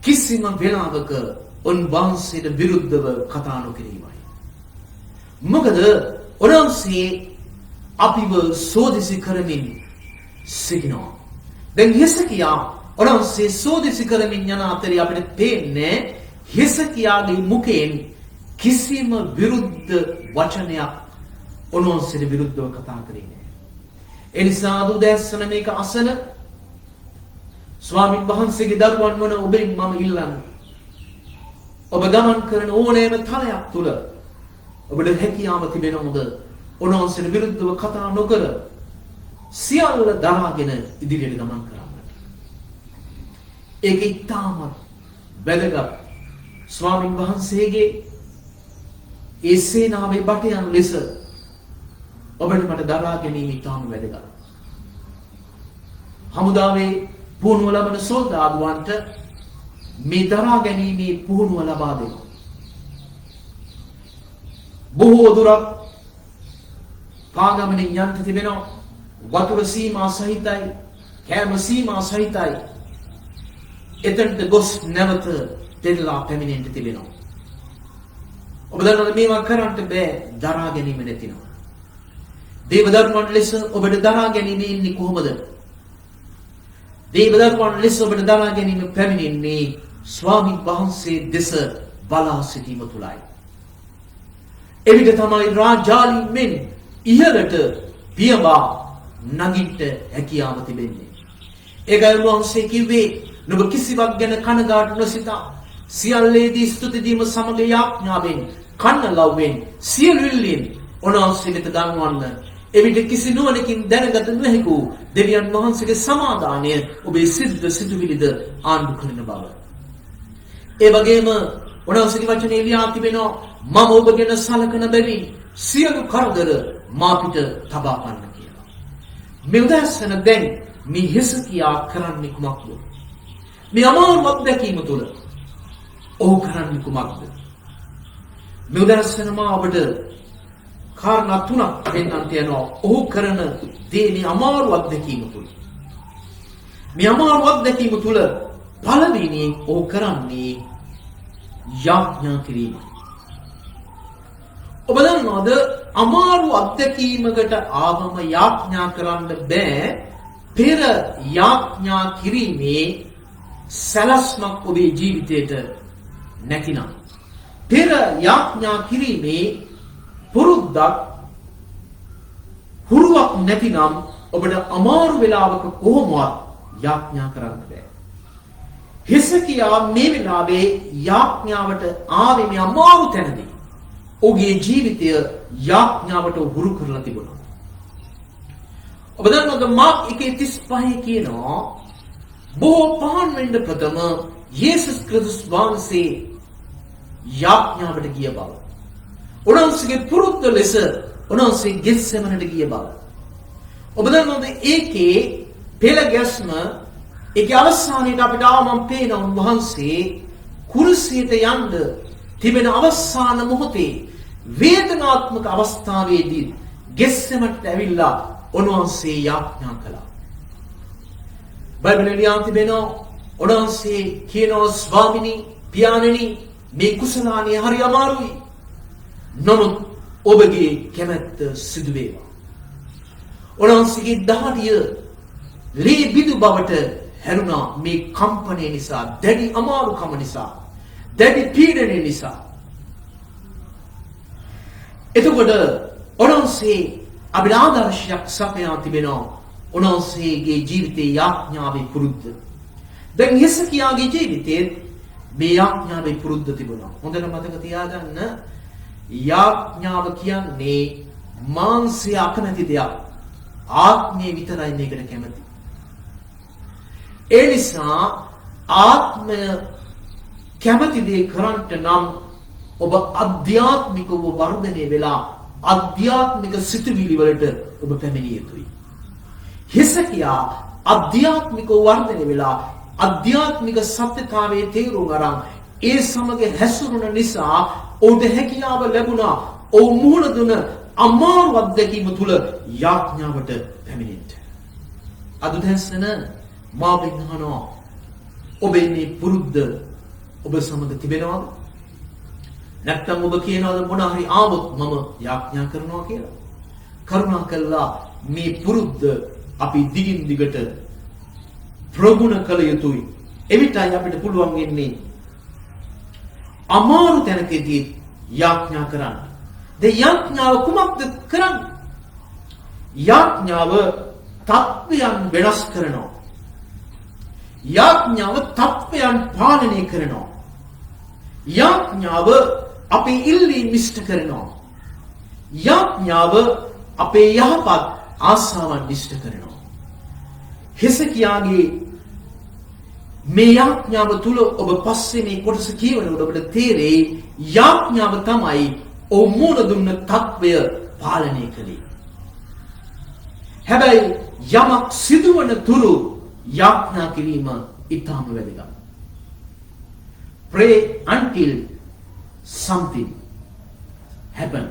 කිසිම වෙලාවක උන්වහන්සේට විරුද්ධව කතා නොකිරීමයි. මොකද උන්වහන්සේ අපිව සෝදිසි කරමින් සිටිනවා. දැන් හිසකියා උන්වහන්සේ සෝදිසි කරමින් යන අතරේ අපිට පේන්නේ හිසකියාගේ මුඛයෙන් කිසිම විරුද්ධ වචනයක් උන්වහන්සේට විරුද්ධව කතා කරේ නැහැ. ඒ නිසා දුදැස්සන මේක අසන ස්වාමීන් වහන්සේගේ දරුවන් වන ඔබෙන් මම ඉල්ලන්නේ ඔබ ගමන් කරන ඕනෑම තලයක් තුල ඔබට හැකියාව තිබෙනවද උන්වහන්සේට විරුද්ධව කතා නොකර සියල්ල දරාගෙන ඉදිරියට ගමන් කරන්නට. ඒක ඉතාමත් වැදගත්. ස්වාමීන් වහන්සේගේ ඒ සේනාවේ බටයන් ලෙස ඔබට මට දරා ගැනීම ඉතාම වැදගත්. හමුදාවේ පුහුණුව ලබන සොල්දාදුවන්ට මේ දරා ගැනීමේ පුහුණුව ලබා දෙනවා. බොහෝ දුරක් පාගමනින් යන්ට තිබෙනවා. වතුර සීමා සහිතයි, කෑම සීමා සහිතයි. එතනට ගොස් නැවත දෙල්ලා පැමිණෙන්න තිබෙනවා. ඔබ දන්නවද මේවා කරන්න බෑ දරා ගැනීම නැතිනම්. දේවදරුවන් ලෙස ඔබට දරා ගැනීම ඉන්නේ කොහොමද? දේවදරුවන් ලෙස ඔබට දරා ගැනීම පැමිණෙන්නේ ස්වාමීන් වහන්සේ දෙස බලා සිටීම තුලයි. එවිට තමයි රාජාලි මෙන් ඉහළට පියඹා නගින්න හැකියාව තිබෙන්නේ. ඒකයි උන්වහන්සේ කිව්වේ නුඹ කිසිවක් ගැන කනගාටු නොසිතා සියල්ලේදී ස්තුති දීම සමග යාඥාවෙන් කන්නලව්වෙන් සියලුල්ලෙන් උන්වහන්සේ වෙත ගන්වන්න. එවිට කිසි නුවණකින් දැනගත නොහැකි දෙවියන් වහන්සේගේ සමාදානය ඔබේ සිද්ද සිතුවිලිද ආණ්ඩු කරන බව. ඒ වගේම උන්වහන්සේගේ වචනේ ලියා තිබෙනවා මම ඔබ ගැන සලකන බැවින් සියලු කරදර මා පිට තබා ගන්න කියලා. මේ උදැසන දැන් මේ හිසකියා කරන්නේ කුමක්ද? මේ අමාරු අත්දැකීම තුළ ඔහු කරන්නේ කුමක්ද? මේ උදැසන මා ඔබට කාරණා තුනක් දෙන්නන්ට යනවා. ඔහු කරන දේ මේ අමාරු අත්දැකීම තුළ. මේ අමාරු අත්දැකීම තුළ පළවෙනියෙන් ඔහු කරන්නේ යාඥා කිරීම. ඔබ දන්නවද අමාරු අත්දැකීමකට ආවම යාඥා කරන්න බෑ පෙර යාඥා කිරීමේ සලස්මක් ඔබේ ජීවිතයට නැතිනම්. පෙර යාඥා කිරීමේ පුරුද්දක් හුරුවක් නැතිනම් ඔබට අමාරු වෙලාවක කොහොමවත් යාඥා කරන්න බෑ. හිසකියා මේ වෙලාවේ යාඥාවට ආවේ මේ අමාරු තැනදී. ඔහුගේ ජීවිතය යාඥාවට හුරු කරලා තිබුණා. ඔබ දන්නවද මාක් 1:35 කියනවා බොහෝ පහන් වෙන්න ප්‍රථම යේසුස් ක්‍රිස්තුස් වහන්සේ යාඥාවට ගිය බව. උන්වහන්සේගේ පුරුද්ද ලෙස උන්වහන්සේ ගෙත්සෙමනට ගිය බව. ඔබ දන්නවද ඒකේ පෙළ ගැස්ම ඒකේ අවසානයේදී අපිට ආවම පේන උන්වහන්සේ කුරුසියට යන්න තිබෙන අවසාන මොහොතේ වේදනාත්මක අවස්ථාවේදී ගෙත්සෙමනට ඇවිල්ලා උන්වහන්සේ යාඥා කළා. බයිබලයේ ලියන් තිබෙනවා උන්වහන්සේ කියනවා ස්වාමිනී පියාණෙනි මේ කුසලානිය හරි අමාරුයි. නමුත් ඔබගේ කැමැත්ත සිදු වේවා. උන්වහන්සේගේ දහඩිය ලේ බිඳු බවට හැරුණා මේ කම්පණය නිසා, දැඩි අමාරුකම නිසා, දැඩි පීඩනය නිසා. එතකොට උන්වහන්සේ අපිට ආදර්ශයක් සපයා තිබෙනවා. උන්වහන්සේගේ ජීවිතයේ යාඥාවේ පුරුද්ද. දැන් හිසකියාගේ ජීවිතයේ මේ යාඥාවේ පුරුද්ද තිබුණා. හොඳට මතක තියාගන්න යාඥාව කියන්නේ මාංශය අකමැති දෙයක්. ආත්මය විතරයි මේකට කැමති. ඒ නිසා ආත්මය කැමති දේ කරන්නට නම් ඔබ අධ්‍යාත්මිකව වර්ධනය වෙලා අධ්‍යාත්මික සිතුවිලි වලට ඔබ පැමිණිය යුතුයි. හිසකියා අධ්‍යාත්මිකව වර්ධනය වෙලා අධ්‍යාත්මික සත්‍යතාවයේ තේරුම් අරන් ඒ සමග හැසිරුණ නිසා ඔහුට හැකියාව ලැබුණා ඔහු මුහුණ දුන අමාරු අත්දැකීම තුල යාඥාවට පැමිණෙන්න. අද දැසන මාබින් අහනවා ඔබේ මේ පුරුද්ද ඔබ සමග තිබෙනවද? නැත්නම් ඔබ කියනවාද මොන හරි ආවොත් මම යාඥා කරනවා කියලා? කරුණාකරලා මේ පුරුද්ද අපි දිගින් දිගට ප්‍රගුණ කළ යුතුයි. එවිටයි අපිට පුළුවන් වෙන්නේ අමාරු තැනකදී යාඥා කරන්න. දැන් යාඥාව කුමක්ද කරන්නේ? යාඥාව තත්ත්වයන් වෙනස් කරනවා. යාඥාව තත්ත්වයන් පාලනය කරනවා. යාඥාව අපේ ඉල්ලීම් ඉෂ්ට කරනවා. යාඥාව අපේ යහපත් ආසාවන් ඉෂ්ට කරනවා. හිසකියාගේ මේ යාඥාව තුල ඔබ පස්සේ මේ කොටස කියවනකොට ඔබට තේරෙයි යාඥාව තමයි ඔව් මුණ දුන්න තත්වය පාලනය කළේ. හැබැයි යමක් සිදුවන තුරු යාඥා කිරීම ඉතාම වැදගත්. Pray until something happen.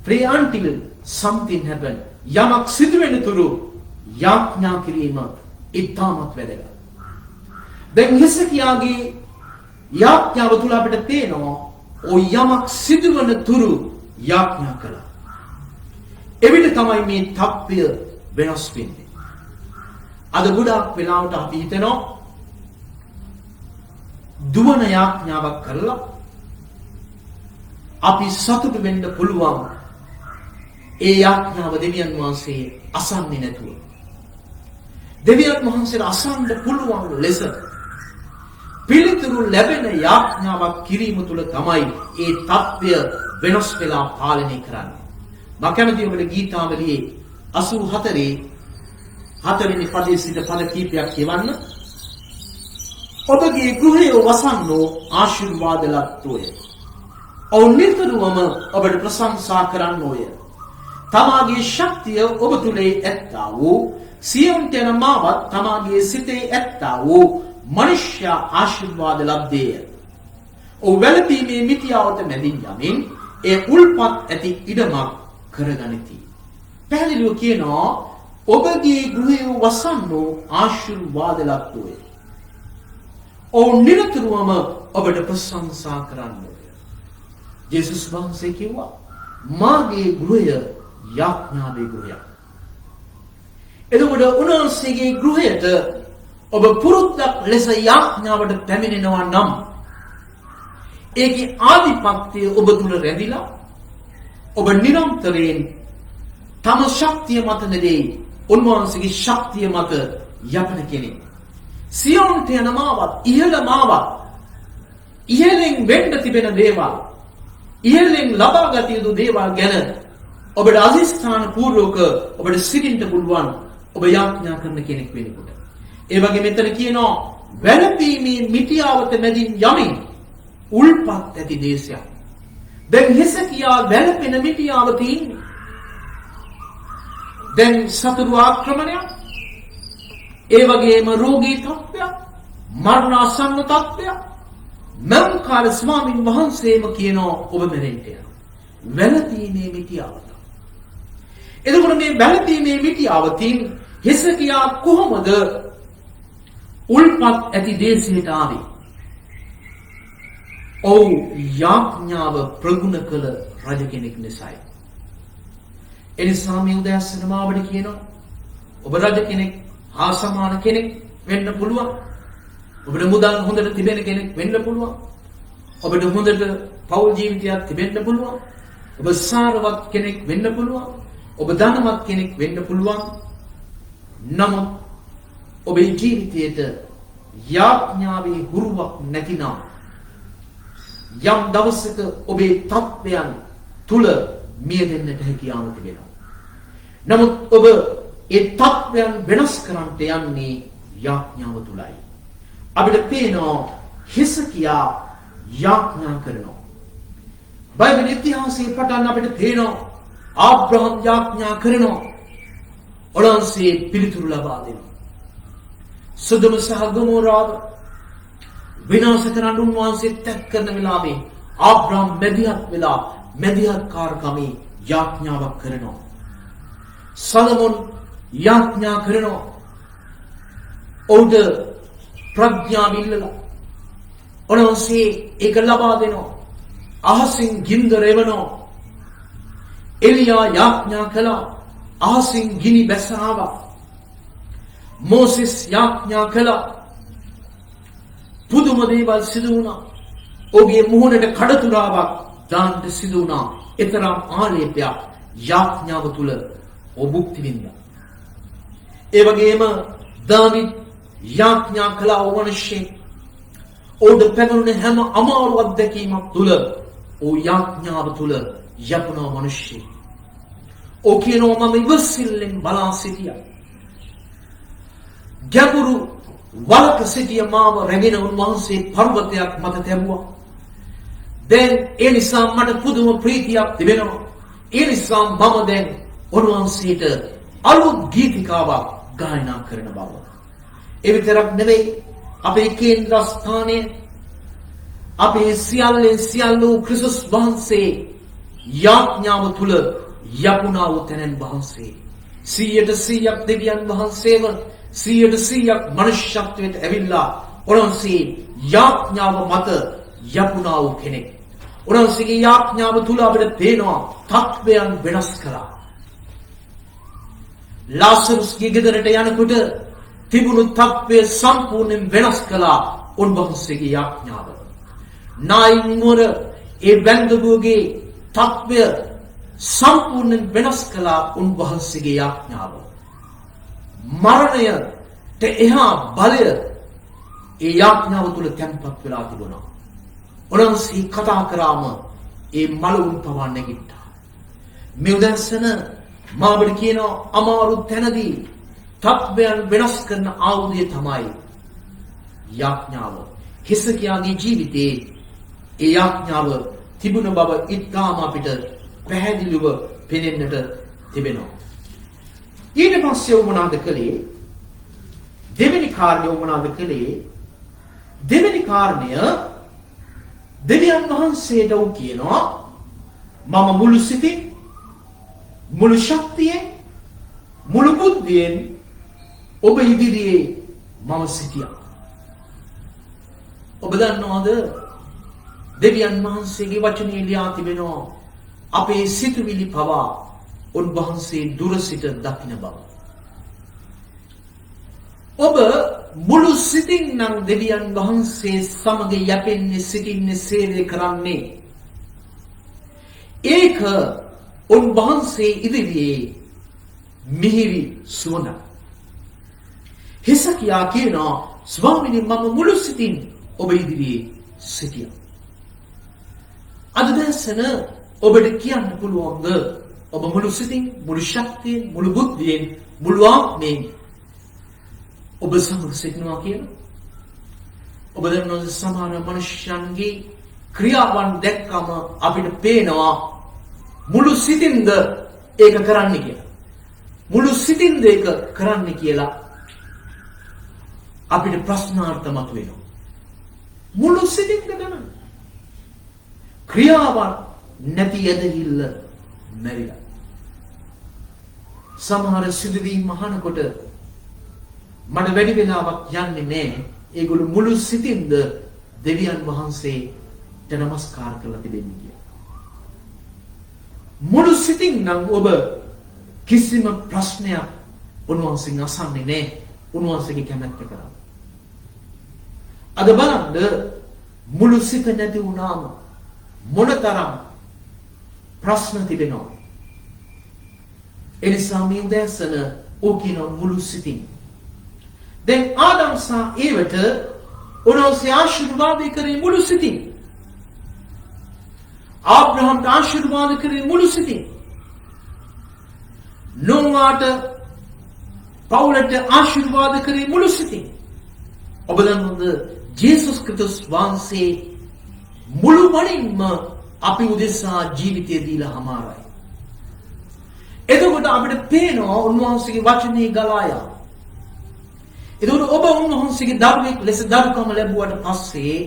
Pray until something happen. යමක් සිදුවෙන තුරු යාඥා කිරීම ඉතාමත් වැදගත්. දැන් හිසකියාගේ යාඥාව තුල අපිට පේනවා ඔය යමක් සිදුවන තුරු යාඥා කළා. එවිට තමයි මේ තත්ත්වය වෙනස් වෙන්නේ. අද ගොඩාක් වෙලාවට අපි හිතනවා දුවන යාඥාවක් කරලා අපි සතුටු වෙන්න පුළුවන් ඒ යාඥාව දෙවියන් වහන්සේ අසන්නේ නැතුව. දෙවියන් වහන්සේට අසන්න පුළුවන් ලෙස පිළිතුරු ලැබෙන යාඥාවක් කිරීම තුළ තමයි ඒ තත්ත්වය වෙනස් වෙලා පාලනය කරන්නේ. මම කැමතියි ඔබට ගීතාවලියේ 84 4වෙනි පදයේ සිට පද කීපයක් කියවන්න. ඔබගේ ගෘහය වසන්නෝ ආශිර්වාද ලත්ෝය. ඔවුන් නිතරම ඔබට ප්‍රශංසා කරන්නෝය. තමාගේ ශක්තිය ඔබ තුලේ ඇත්තා වූ සියොන්ට යන මාවත් තමාගේ සිතේ ඇත්තා වූ මනුෂ්‍ය ආශිර්වාද ලබ්දේය. ඔව් වැළපීමේ මිතියාවට මැදින් යමින් ඒ උල්පත් ඇති ඉඩමක් කරගනිති. පැහැදිලිව කියනවා ඔබගේ ගෘහය වසන්නෝ ආශිර්වාද ලත්ෝය. ඔවුන් නිරතුරුවම ඔබට ප්‍රශංසා කරන්නෝය. ජේසුස් වහන්සේ කිව්වා මාගේ ගෘහය යාඥාවේ ගෘහයක්. එතකොට උන්වහන්සේගේ ගෘහයට ඔබ පුරුද්දක් ලෙස යාඥාවට පැමිණෙනවා නම් ඒකේ ආධිපත්‍යය ඔබ තුල රැඳිලා ඔබ නිරන්තරයෙන් තම ශක්තිය මත නෙවෙයි උන්වහන්සේගේ ශක්තිය මත යපන කෙනෙක්. සියොන්ට යන මාවත් ඉහළ මාවත් ඉහළින් වෙන්න තිබෙන දේවල් ඉහළින් ලබා ගත යුතු දේවල් ගැන ඔබට අධිෂ්ඨාන පූර්වක ඔබට සිටින්න පුළුවන් ඔබ යාඥා කරන කෙනෙක් වෙනකොට. ඒ වගේ මෙතන කියනවා වැළපීමේ මිටියාවත මැදින් යමින් උල්පත් ඇති දේශයක්. දැන් හිසකියා වැළපෙන මිටියාවත ඉන්නේ. දැන් සතුරු ආක්‍රමණයක්, ඒ වගේම රෝගී තත්ත්වයක්, මරණාසන්න තත්ත්වයක්. මංකාර ස්වාමීන් වහන්සේම කියනවා ඔබ මෙරෙන්න යනවා. වැළපීමේ මිටියාවත. එතකොට මේ වැළපීමේ මිටියාවතින් හිසකියා කොහොමද උල්පත් ඇති දේශයට ආවේ? ඔව් යාඥාව ප්‍රගුණ කළ රජ කෙනෙක් නිසායි. එනිසා මේ උදෑසන මාවඩ කියනවා ඔබ රජ කෙනෙක් හා සමාන කෙනෙක් වෙන්න පුළුවන්. ඔබට මුදල් හොඳට තිබෙන කෙනෙක් වෙන්න පුළුවන්. ඔබට හොඳට පෞල් ජීවිතයක් තිබෙන්න පුළුවන්. ඔබ සාරවත් කෙනෙක් වෙන්න පුළුවන්. ඔබ ධනවත් කෙනෙක් වෙන්න පුළුවන්. නමුත් ඔබේ ජීවිතයට යාඥාවේ හුරුවක් නැතිනම් යම් දවසක ඔබේ තත්ත්වයන් තුල මියදෙන්නට හැකියාව තිබෙනවා. නමුත් ඔබ ඒ තත්ත්වයන් වෙනස් කරන්නට යන්නේ යාඥාව තුලයි. අපිට පේනවා හිසකියා යාඥා කරනවා. බයිබල් ඉතිහාසයේ පටන් අපිට පේනවා ආබ්‍රහම් යාඥා කරනවා. ඔලන්සේ පිළිතුරු ලබා දෙනවා. සොදොම සහ ගොමෝරාව විනාශ කරන්න උන්වහන්සේ තැත් කරන වෙලාවේ ආබ්‍රහම් මැදිහත් කාර්කමේ යාඥාවක් කරනවා. සලමොන් යාඥා කරනවා. ඔහුට ප්‍රඥාව ඉල්ලලා ඔනෝසේ ඒක ලබා දෙනවා. අහසින් ගින්දර එවනවා. එලියා යාඥා කළා. අහසින් ගිනි බැස ආවා. මෝසෙස් යාඥා කළා. පුදුම දේවල් සිදු වුණා. ඔහුගේ මුහුණට කඩතුරාවක් දාන්න සිදු වුණා. එතරම් ආලේපයක් යාඥාව තුල ඔහු භුක්ති විඳිනවා. ඒ වගේම දාවිද් යාඥා කළා වුණාෂේ. ඔහුට පැමිණෙන හැම අමාරු අත්දැකීමක් තුල ඔහු යාඥාව තුල යපුණා මිනිස්සෙක්. ඔහු කියනවා මම ඉවසිල්ලෙන් බලා සිටියා. ගැඹුරු වලක සිටිය මාව රැගෙන උන්වහන්සේ පර්වතයක් මත තැබුවා. දැන් ඒ නිසා මට පුදුම ප්‍රීතියක් තිබෙනවා. ඒ නිසා මම දැන් උන්වහන්සේට අලුත් ගීතිකාවක් ගායනා කරන බව. ඒ විතරක් නෙවෙයි අපේ කේන්ද්‍රස්ථානයේ අපේ සියල්ලෙන් සියල්ල වූ ක්‍රිස්තුස් වහන්සේ යාඥාව තුල යපුණා වූ තැනන් වහන්සේ 100% දෙවියන් වහන්සේව 100% මනුෂ්‍යත්වයට ඇවිල්ලා උන්වහන්සේ යාඥාව මත යපුණා වූ කෙනෙක්. උන්වහන්සේගේ යාඥාව තුල අපිට පේනවා තත්වයන් වෙනස් කළා. ලාසරුස්ගේ ගෙදරට යනකොට තිබුණු තත්වය සම්පූර්ණයෙන් වෙනස් කළා උන්වහන්සේගේ යාඥාව. නායින් නුවර ඒ බැංගුවගේ තත්වය සම්පූර්ණයෙන් වෙනස් කළා උන්වහන්සේගේ යාඥාව. මරණයට එහා බලය ඒ යාඥාව තුල තැන්පත් වෙලා තිබුණා. උන්වහන්සේ කතා කරාම ඒ මලවුන් පවා නැගිට්ටා. මේ උදැසන මාබඩ කියන අමාරු තැනදී තත්වයන් වෙනස් කරන ආයුධය තමයි යාඥාව. හිසකියාගේ ජීවිතේ ඒ යාඥාව තිබුණ බව ඉතාම අපිට පැහැදිලිව පෙනෙන්නට තිබෙනවා. ඊට පස්සේ මොනවාද කළේ? දෙවෙනි කාරණය මොනවාද කළේ? දෙවෙනි කාරණය දෙවියන් වහන්සේට උ කියනවා මම මුළු සිතින් මුළු ශක්තියෙන් මුළු බුද්ධියෙන් ඔබ ඉදිරියේ මම සිටියා. ඔබ දන්නවද දෙවියන් වහන්සේගේ වචනේ ලියා තිබෙනවා අපේ සිතුවිලි පවා උන්වහන්සේ දුර සිට දකින බව. ඔබ මුළු සිතින් නම් දෙවියන් වහන්සේ සමග යැපෙන්නේ සිටින්නේ සේවය කරන්නේ. ඒක උන්වහන්සේ ඉදිරියේ මිහිරි සුවඳක්. හිසකියා කියනවා ස්වාමීනි මම මුළු සිතින් ඔබ ඉදිරියේ සිටියා. අද දැසන ඔබට කියන්න පුළුවන්ද ඔබ මුළු සිතින් මුළු ශක්තියෙන් මුළු බුද්ධියෙන් මුළු ආත්මයෙන් ඔබ සමග සිටිනවා කියලා? ඔබ දන්නවද සමහර මනුෂ්‍යයන්ගේ ක්‍රියාවන් දැක්කම අපිට පේනවා මුළු සිතින්ද ඒක කරන්න කියලා. මුළු සිතින්ද ඒක කරන්න කියලා අපිට ප්‍රශ්නාර්ථ මතුවෙනවා. මුළු සිතින්ද කරන්න. ක්‍රියාවන් නැති යදහිල්ල මැරිලා. සමහර සිදුවීම් අහනකොට මට වැඩි වෙලාවක් යන්නේ නැහැ. ඒගොල්ලෝ මුළු සිතින්ද දෙවියන් වහන්සේට නමස්කාර කරලා තිබෙන්නේ කියලා. මුළු සිතින් නම් ඔබ කිසිම ප්‍රශ්නයක් උන්වහන්සේගෙන් අසන්නේ නැහැ. උන්වහන්සේගේ කැමැත්ත කරා. අද බලන්න මුළු සිත නැති වුණාම මොනතරම් ප්‍රශ්න තිබෙනවා. එනිසා මේ උදෑසන ඕකින මුළු සිතින්. දැන් ආදම් සහ ඒවට උන්වහන්සේ ආශිර්වාද කරේ මුළු සිතින්. ආබ්‍රහම්ට ආශිර්වාද කරේ මුළු සිතින්. නොවාට පවුලට ආශිර්වාද කරේ මුළු සිතින්. ඔබ දන්නවද ජේසුස් ක්‍රිස්තුස් වහන්සේ මුළු මනින්ම අපි උදෙසා ජීවිතය දීලා හමාරයි. එතකොට අපිට පේනවා උන්වහන්සේගේ වචනේ ගලා යා. එතකොට ඔබ උන්වහන්සේගේ දරුවෙක් ලෙස දරුකම ලැබුවට පස්සේ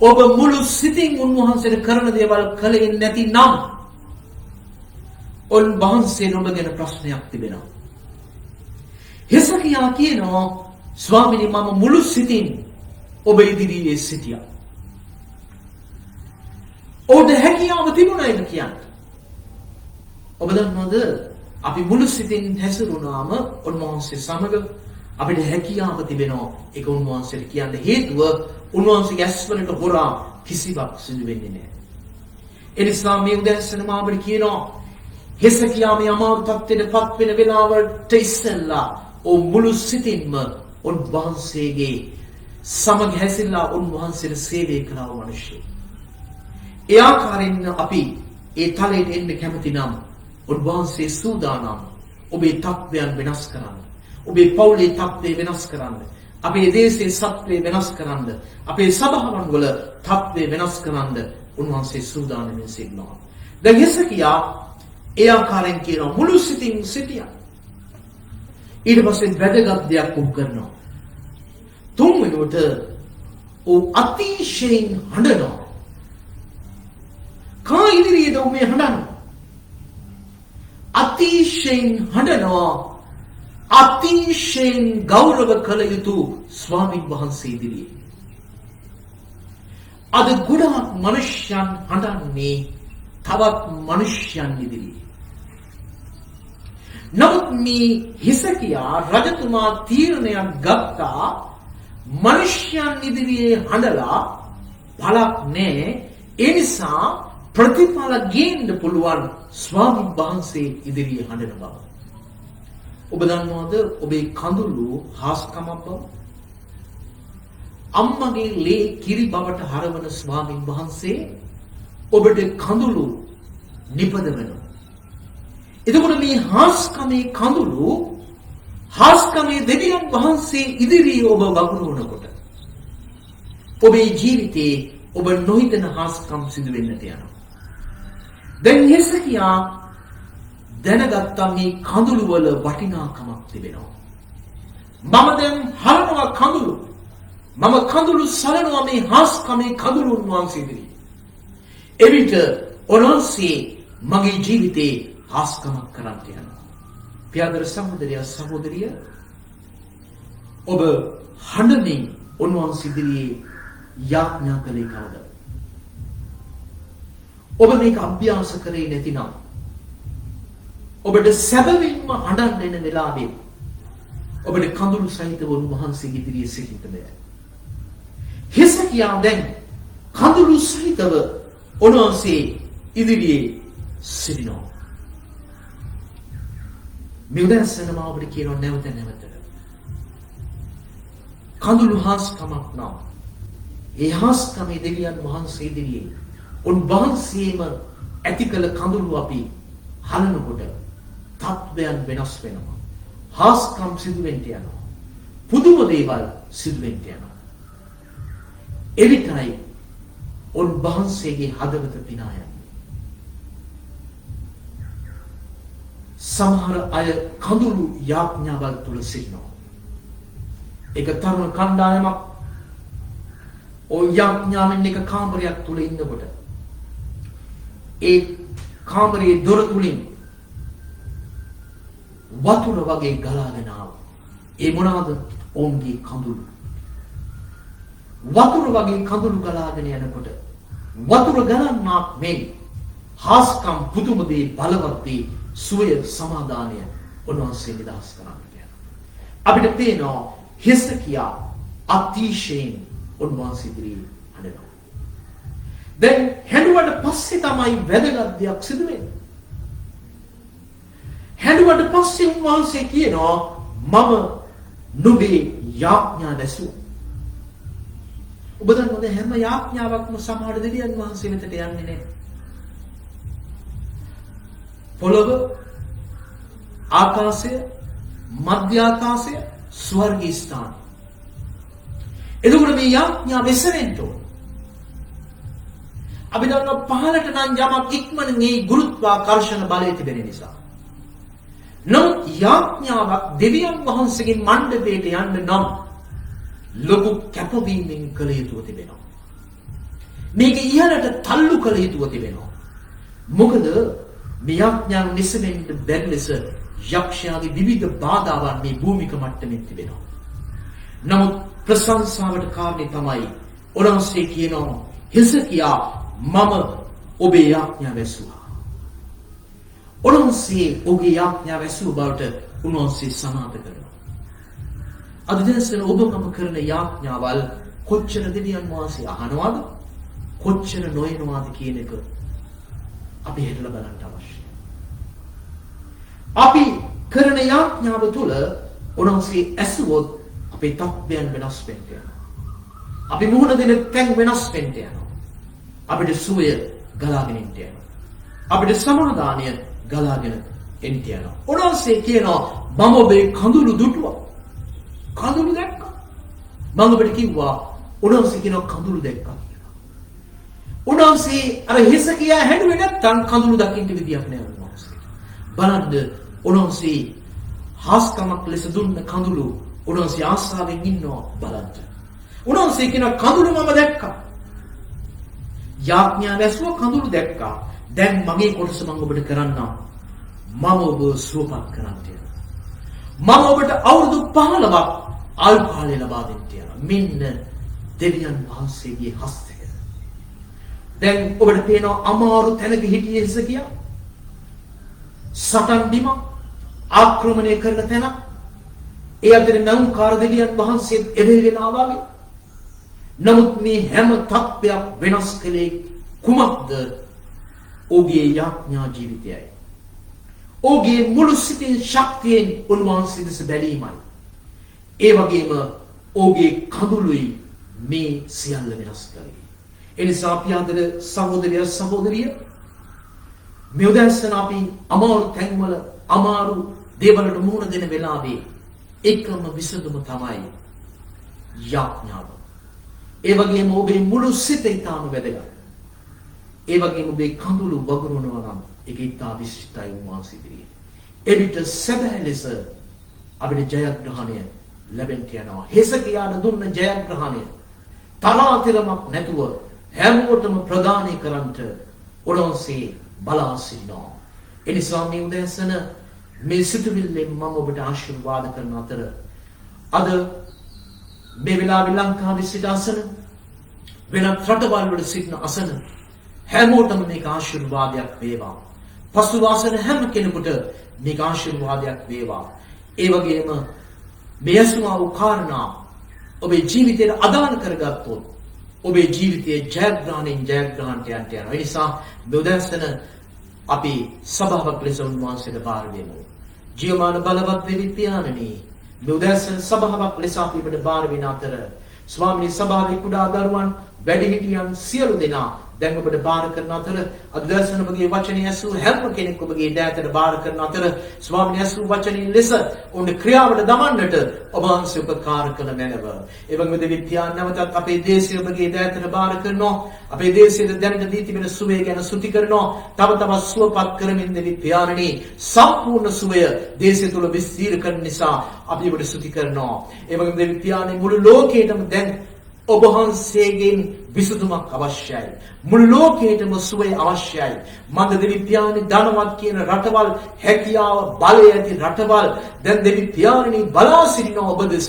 ඔබ මුළු සිතින් උන්වහන්සේට කරන දේවල් කළේ නැතිනම් උන්වහන්සේ ඔබ ගැන ප්‍රශ්නයක් තිබෙනවා. හිසකියා කියනවා ස්වාමීනි මම මුළු සිතින් ඔබ ඉදිරියේ සිටියා. ඔබට හැකියාව තිබුණාද කියන්නේ? ඔබ දන්නවද අපි මුළු සිතින් හැසිරුණාම උන්වහන්සේ සමග අපිට හැකියාව තිබෙනවා. ඒක උන්වහන්සේට කියන්න හේතුව උන්වහන්සේගේ ඇස්වලට හොරා කිසිවක් සිදු වෙන්නේ නැහැ. ඒ නිසා මේ උදැසන මාබරි කියනවා හිසකියා මේ අමාරු තත්ත්වයට පත් වෙන වෙලාවට ඉස්සෙල්ලා මුළු සිතින්ම උන්වහන්සේගේ සමග හැසිරලා උන්වහන්සේට සේවය කළා මිනිස්සු. ඒ ආකාරයෙන් අපි ඒ තලයට එන්න කැමති නම් උන්වහන්සේ සූදානම් ඔබේ තත්ත්වයන් වෙනස් කරන්න. ඔබේ පවුලේ තත්ත්වය වෙනස් කරන්න. අපේ දේශයේ සත්‍යය වෙනස් කරන්න. අපේ සභාවන් වල තත්ත්වය වෙනස් කරන්න උන්වහන්සේ සූදානම්ෙන් සිටිනවා. දැන් හිසකියා ඒ ආකාරයෙන් කියනවා මුළු සිතින් සිටියා. ඊට පස්සේ වැදගත් දෙයක් උන් කරනවා. තුන්වෙනිවට අතිශයින් හඬනවා. කා ඉදිරියේද මේ හඬන්නේ? අතිශයින් හඬනවා. අතිශයින් ගෞරව කළ යුතු ස්වාමීන් වහන්සේ ඉදිරියේ. අද ගොඩාක් මනුෂ්‍යයන් හඬන්නේ තවත් මනුෂ්‍යයන් ඉදිරියේ. නමුත් මේ හිසකියා රජතුමා තීරණයක් ගත්තා මනුෂ්‍යයන් ඉදිරියේ හඬලා බලක් නැහැ. ඒ නිසා ප්‍රතිඵල ගේන්න පුළුවන් ස්වාමීන් වහන්සේ ඉදිරියේ හඬන බව. ඔබ දන්නවද ඔබේ කඳුළු හාස්කමක් බව? අම්මගේ ලේ කිරි බවට හරවන ස්වාමීන් වහන්සේ ඔබට කඳුළු නිපදවනවා. එතකොට මේ හාස්කමේ කඳුළු හාස්කමේ දෙවියන් වහන්සේ ඉදිරියේ ඔබ වගුරුවනකොට ඔබේ ජීවිතේ ඔබ නොහිතන හාස්කම් සිදු වෙන්නට යනවා. දැන් හිසකියා දැනගත්තා මේ කඳුළු වල වටිනාකමක් තිබෙනවා. මම දැන් හරනවා කඳුළු. මම කඳුළු සලනවා මේ හාස්කමේ කඳුළු වහන්සේ ඉදිරියේ. එවිට ඔනෝසේ මගේ ජීවිතේ හාස්කමක් කරන්නට යනවා. පියාදර සහෝදරයා සහෝදරිය ඔබ හඬමින් උන්වහන්සේ ඉදිරියේ යාඥා කළේ කවද? ඔබ මේක අභ්‍යාස කරේ නැතිනම් ඔබට සැබවින්ම හඬන්න එන වෙලාවේ ඔබට කඳුළු සහිතව උන්වහන්සේ ඉදිරියේ සිටින්න බෑ. හිසකියා දැන් කඳුළු සහිතව උන්වහන්සේ ඉදිරියේ සිටිනවා. මේ උදැසන මා ඔබට කියනවා නැවත නැවත. කඳුළු හාස්කමක් නම් ඒ හාස්කමේ දෙවියන් වහන්සේ ඉදිරියේ උන්වහන්සේම ඇති කළ කඳුළු අපි හලනකොට තත්වයන් වෙනස් වෙනවා. හාස්කම් සිදු වෙන්න යනවා. පුදුම දේවල් සිදු වෙන්න යනවා. එවිටයි උන්වහන්සේගේ හදවත පිනා යන්නේ. සමහර අය කඳුළු යාඥාවල් තුල සිටිනවා. ඒක තරුණ කණ්ඩායමක් ඔය යාඥාවෙන් එක කාමරයක් තුල ඉන්නකොට ඒ කාමරයේ දොර තුලින් වතුර වගේ ගලාගෙන ආවා. ඒ මොනවාද? ඔවුන්ගේ කඳුළු. වතුර වගේ කඳුළු ගලාගෙන යනකොට වතුර ගලන්නාක් මෙන් හාස්කම් පුදුම දේ බලවත් දේ සුවය සමාදානය උන්වහන්සේ නිදහස් කරන්න කියලා. අපිට පේනවා හිස්කියා අතිශයින් උන්වහන්සේ ඉදිරියේ අඬනවා. දැන් හැඬුවට පස්සේ තමයි වැදගත් දෙයක් සිදු වෙන්නේ. හැඬුවට පස්සේ උන්වහන්සේ කියනවා මම නුඹේ යාඥා දැසුවා. ඔබ දන්නවද හැම යාඥාවක්ම සමහර දෙවියන් වහන්සේ වෙතට යන්නේ නැහැ. පොළොව, ආකාශය, මධ්‍ය ආකාශය, ස්වර්ගීය ස්ථාන. එතකොට මේ යාඥා වෙසෙන්න ඕන. අපි දන්නවා පහළට නම් යමක් ඉක්මනින් මේ ගුරුත්වාකර්ෂණ බලය තිබෙන නිසා. නමුත් යාඥාවක් දෙවියන් වහන්සේගේ මණ්ඩපයට යන්න නම් ලොකු කැපවීමෙන් කළ යුතුව තිබෙනවා. මේක ඉහළට තල්ලු කළ යුතුව තිබෙනවා. මොකද මේ යාඥාව නිසෙමින් බැරි ලෙස යක්ෂයාගේ විවිධ බාධාවන් මේ භූමික මට්ටමින් තිබෙනවා. නමුත් ප්‍රශංසාවට කාරණේ තමයි උන්වහන්සේ කියනවා හිස්කියා මම ඔබේ යාඥාව ඇසුවා. උන්වහන්සේ ඔබේ යාඥාව ඇසුව බවට උන්වහන්සේ සනාථ කරනවා. අද දිනසන ඔබ මම කරන යාඥාවල් කොච්චර දෙවියන් වහන්සේ අහනවාද කොච්චර නොයනවාද කියන එක අපි හිතලා බලන්න අවශ්‍යයි. අපි කරන යාඥාව තුළ උන්වහන්සේ ඇසුවොත් අපේ තත්ත්වයන් වෙනස් වෙන්න යනවා. අපි මුහුණ දෙන තැන් වෙනස් වෙන්න යනවා. අපිට සුවය ගලාගෙන එන්න යනවා. අපිට සමාදානය ගලාගෙන එන්න යනවා. උන්වහන්සේ කියනවා මම ඔබේ කඳුළු දුටුවා. කඳුළු දැක්කා. මම ඔබට කිව්වා උන්වහන්සේ කියනවා කඳුළු දැක්කා කියලා. උන්වහන්සේ අර හිස්කියා හැදුවේ නැත්තම් කඳුළු දකින්න විදියක් නෑ උන්වහන්සේ. බලන්න උන්වහන්සේ හාස්කමක් ලෙස දුන්න කඳුළු උන්වහන්සේ ආසාවෙන් ඉන්නවා බලන්න. උන්වහන්සේ කියනවා කඳුළු මම දැක්කා. යාඥා දැසුව කඳුළු දැක්කා. දැන් මගේ කොටස මම ඔබට කරන්නම්. මම ඔබ සුවපත් කරන්න යනවා. මම ඔබට අවුරුදු 15ක් ආයු කාලය ලබා දෙන්න යනවා. මෙන්න දෙවියන් වහන්සේගේ හස්තය. දැන් ඔබට පේනවා අමාරු තැනක හිටියේ හිස්කියා. සටන් බිම ආක්‍රමණය කරන තැන. ඒ අතරේ නෞකාර දෙවියන් වහන්සේ එවෙලෙන ආවාගේ. නමුත් මේ හැම තත්ත්වයක් වෙනස් කළේ කුමක්ද? ඔහුගේ යාඥා ජීවිතයයි. ඔහුගේ මුළු සිතින් ශක්තියෙන් උන්වහන්සේ දෙස බැලීමයි. ඒ වගේම ඔහුගේ කඳුළුයි මේ සියල්ල වෙනස් කළේ. එනිසා අපි ආදර සහෝදරය සහෝදරිය මේ උදැසන අපි අමාරු තැන්වල අමාරු දේවල්වලට මුහුණ දෙන වෙලාවේ එකම විසඳුම තමයි යාඥාව. ඒ වගේම ඔබේ මුළු සිත ඊටාම වැදගත්. ඒ වගේම ඔබේ කඳුළු වගුරුනවා නම් ඒක ඊටා විශිෂ්ටයි උන්වහන්සේ ඉදිරියේ. එවිට සැබෑ ලෙස අපිට ජයග්‍රහණය ලැබෙන්න යනවා. හිස්කියාට දුන්න ජයග්‍රහණය තරාතිරමක් නැතුව හැමෝටම ප්‍රදානය කරන්නට උන්වහන්සේ බලා සිටිනවා. ඒ නිසා මේ උදෑසන මේ සිතුවිල්ලෙන් මම ඔබට ආශිර්වාද කරන අතර අද මේ වෙලාවේ ලංකාවේ සිට අසන වෙනත් රටවල් වල සිටින අසන හැමෝටම මේක ආශිර්වාදයක් වේවා. පසුව අසන හැම කෙනෙකුට මේක ආශිර්වාදයක් වේවා. ඒ වගේම මේ යසුවා වූ කාරණා ඔබේ ජීවිතයට අදාළ කරගත්තොත් ඔබේ ජීවිතයේ ජයග්‍රහණයෙන් ජයග්‍රහණයට යන්න යනවා. ඒ නිසා මේ උදෑසන අපි සභාවක් ලෙස උන්වහන්සේට බාර දෙමු. ජීවමාන බලවත් දෙවි පියාණනි මේ උදෑසන සභාවක් ලෙස අපි ඔබට බාර වෙන අතර ස්වාමීනි සභාවේ කුඩා දරුවන් වැඩිහිටියන් සියලු දෙනා දැන් ඔබට බාර කරන අතර අදදර්ශන ඔබගේ වචනය ඇසූ හැම කෙනෙක් ඔබගේ දෑතට බාර කරන අතර ස්වාමීනි ඇසූ වචනින් ලෙස ඔවුන් ක්‍රියාවට දමන්නට ඔබ වහන්සේ උපකාර කළ මැනව. ඒ වගේම දෙවි පියාණන් නැවතත් අපේ දේශය ඔබගේ දෑතට බාර කරනවා. අපේ දේශයට දැනට දී තිබෙන සුවය ගැන ස්තුති කරනවා. තව තවත් සුවපත් කරමින් දෙවි පියාණනි සම්පූර්ණ සුවය දේශය තුල විස්තීර කරන නිසා අපි ඔබට ස්තුති කරනවා. ඒ වගේම දෙවි පියාණනි මුළු ලෝකයටම දැන් ඔබ වහන්සේගෙන් විසඳුමක් අවශ්‍යයි. මුළු ලෝකයටම සුවය අවශ්‍යයි. මන්ද දෙවි පියාණනි ධනවත් කියන රටවල් හැකියාව බලය ඇති රටවල් දැන් දෙවි පියාණනි බලා සිටින ඔබ දෙස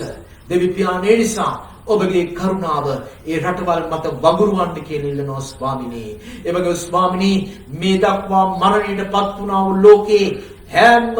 දෙවි පියාණනි නිසා ඔබගේ කරුණාව ඒ රටවල් මත වගුරුවන්න කියලා ඉල්ලනවා ස්වාමිනී. ඒ වගේම ස්වාමිනී මේ දක්වා මරණයට පත් වුණා වූ ලෝකේ හැම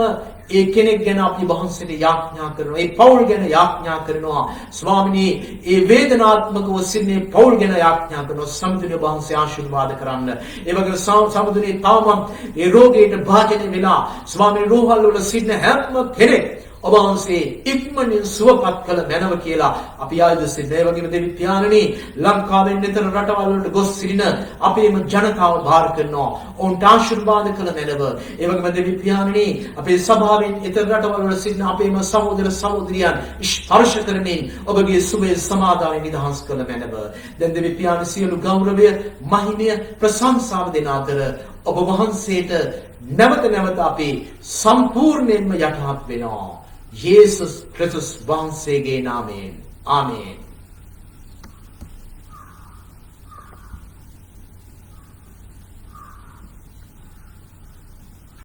ඒ කෙනෙක් ගැන අපි වහන්සේට යාඥා කරනවා. ඒ පෞල් ගැන යාඥා කරනවා. ස්වාමිනී ඒ වේදනාත්මකව සිටින පෞල් ගැන යාඥා කරනවා. සමුදුනේ වහන්සේ ආශිර්වාද කරන්න. ඒ වගේම සමුදුනේ තාම ඒ රෝගයට භාජනය වෙලා ස්වාමීන් රෝහල් වල සිටින හැම කෙනෙක් ඔබ වහන්සේ ඉක්මනින් සුවපත් කළ මැනව කියලා අපි ආයුධ සිටින. ඒ වගේම දෙවි පියාණනි ලංකාවෙන් නිතර රටවල් වලට ගොස් සිටින අපේම ජනතාව බාර කරනවා. ඔවුන්ට ආශිර්වාද කළ මැනව. ඒ වගේම දෙවි පියාණනි අපේ සභාවෙන් ඉතර රටවල් වල සිටින අපේම සහෝදර සහෝදරියන් ස්පර්ශ කරමින් ඔබගේ සුවය සමාදානය නිදහස් කළ මැනව. දැන් දෙවි පියාණනි සියලු ගෞරවය මහිමය ප්‍රශංසාව දෙන අතර ඔබ වහන්සේට නැවත නැවත අපි සම්පූර්ණයෙන්ම යටහත් වෙනවා. යේසුස් ක්‍රිස්තුස් වහන්සේගේ නාමයෙන් ආමේන්.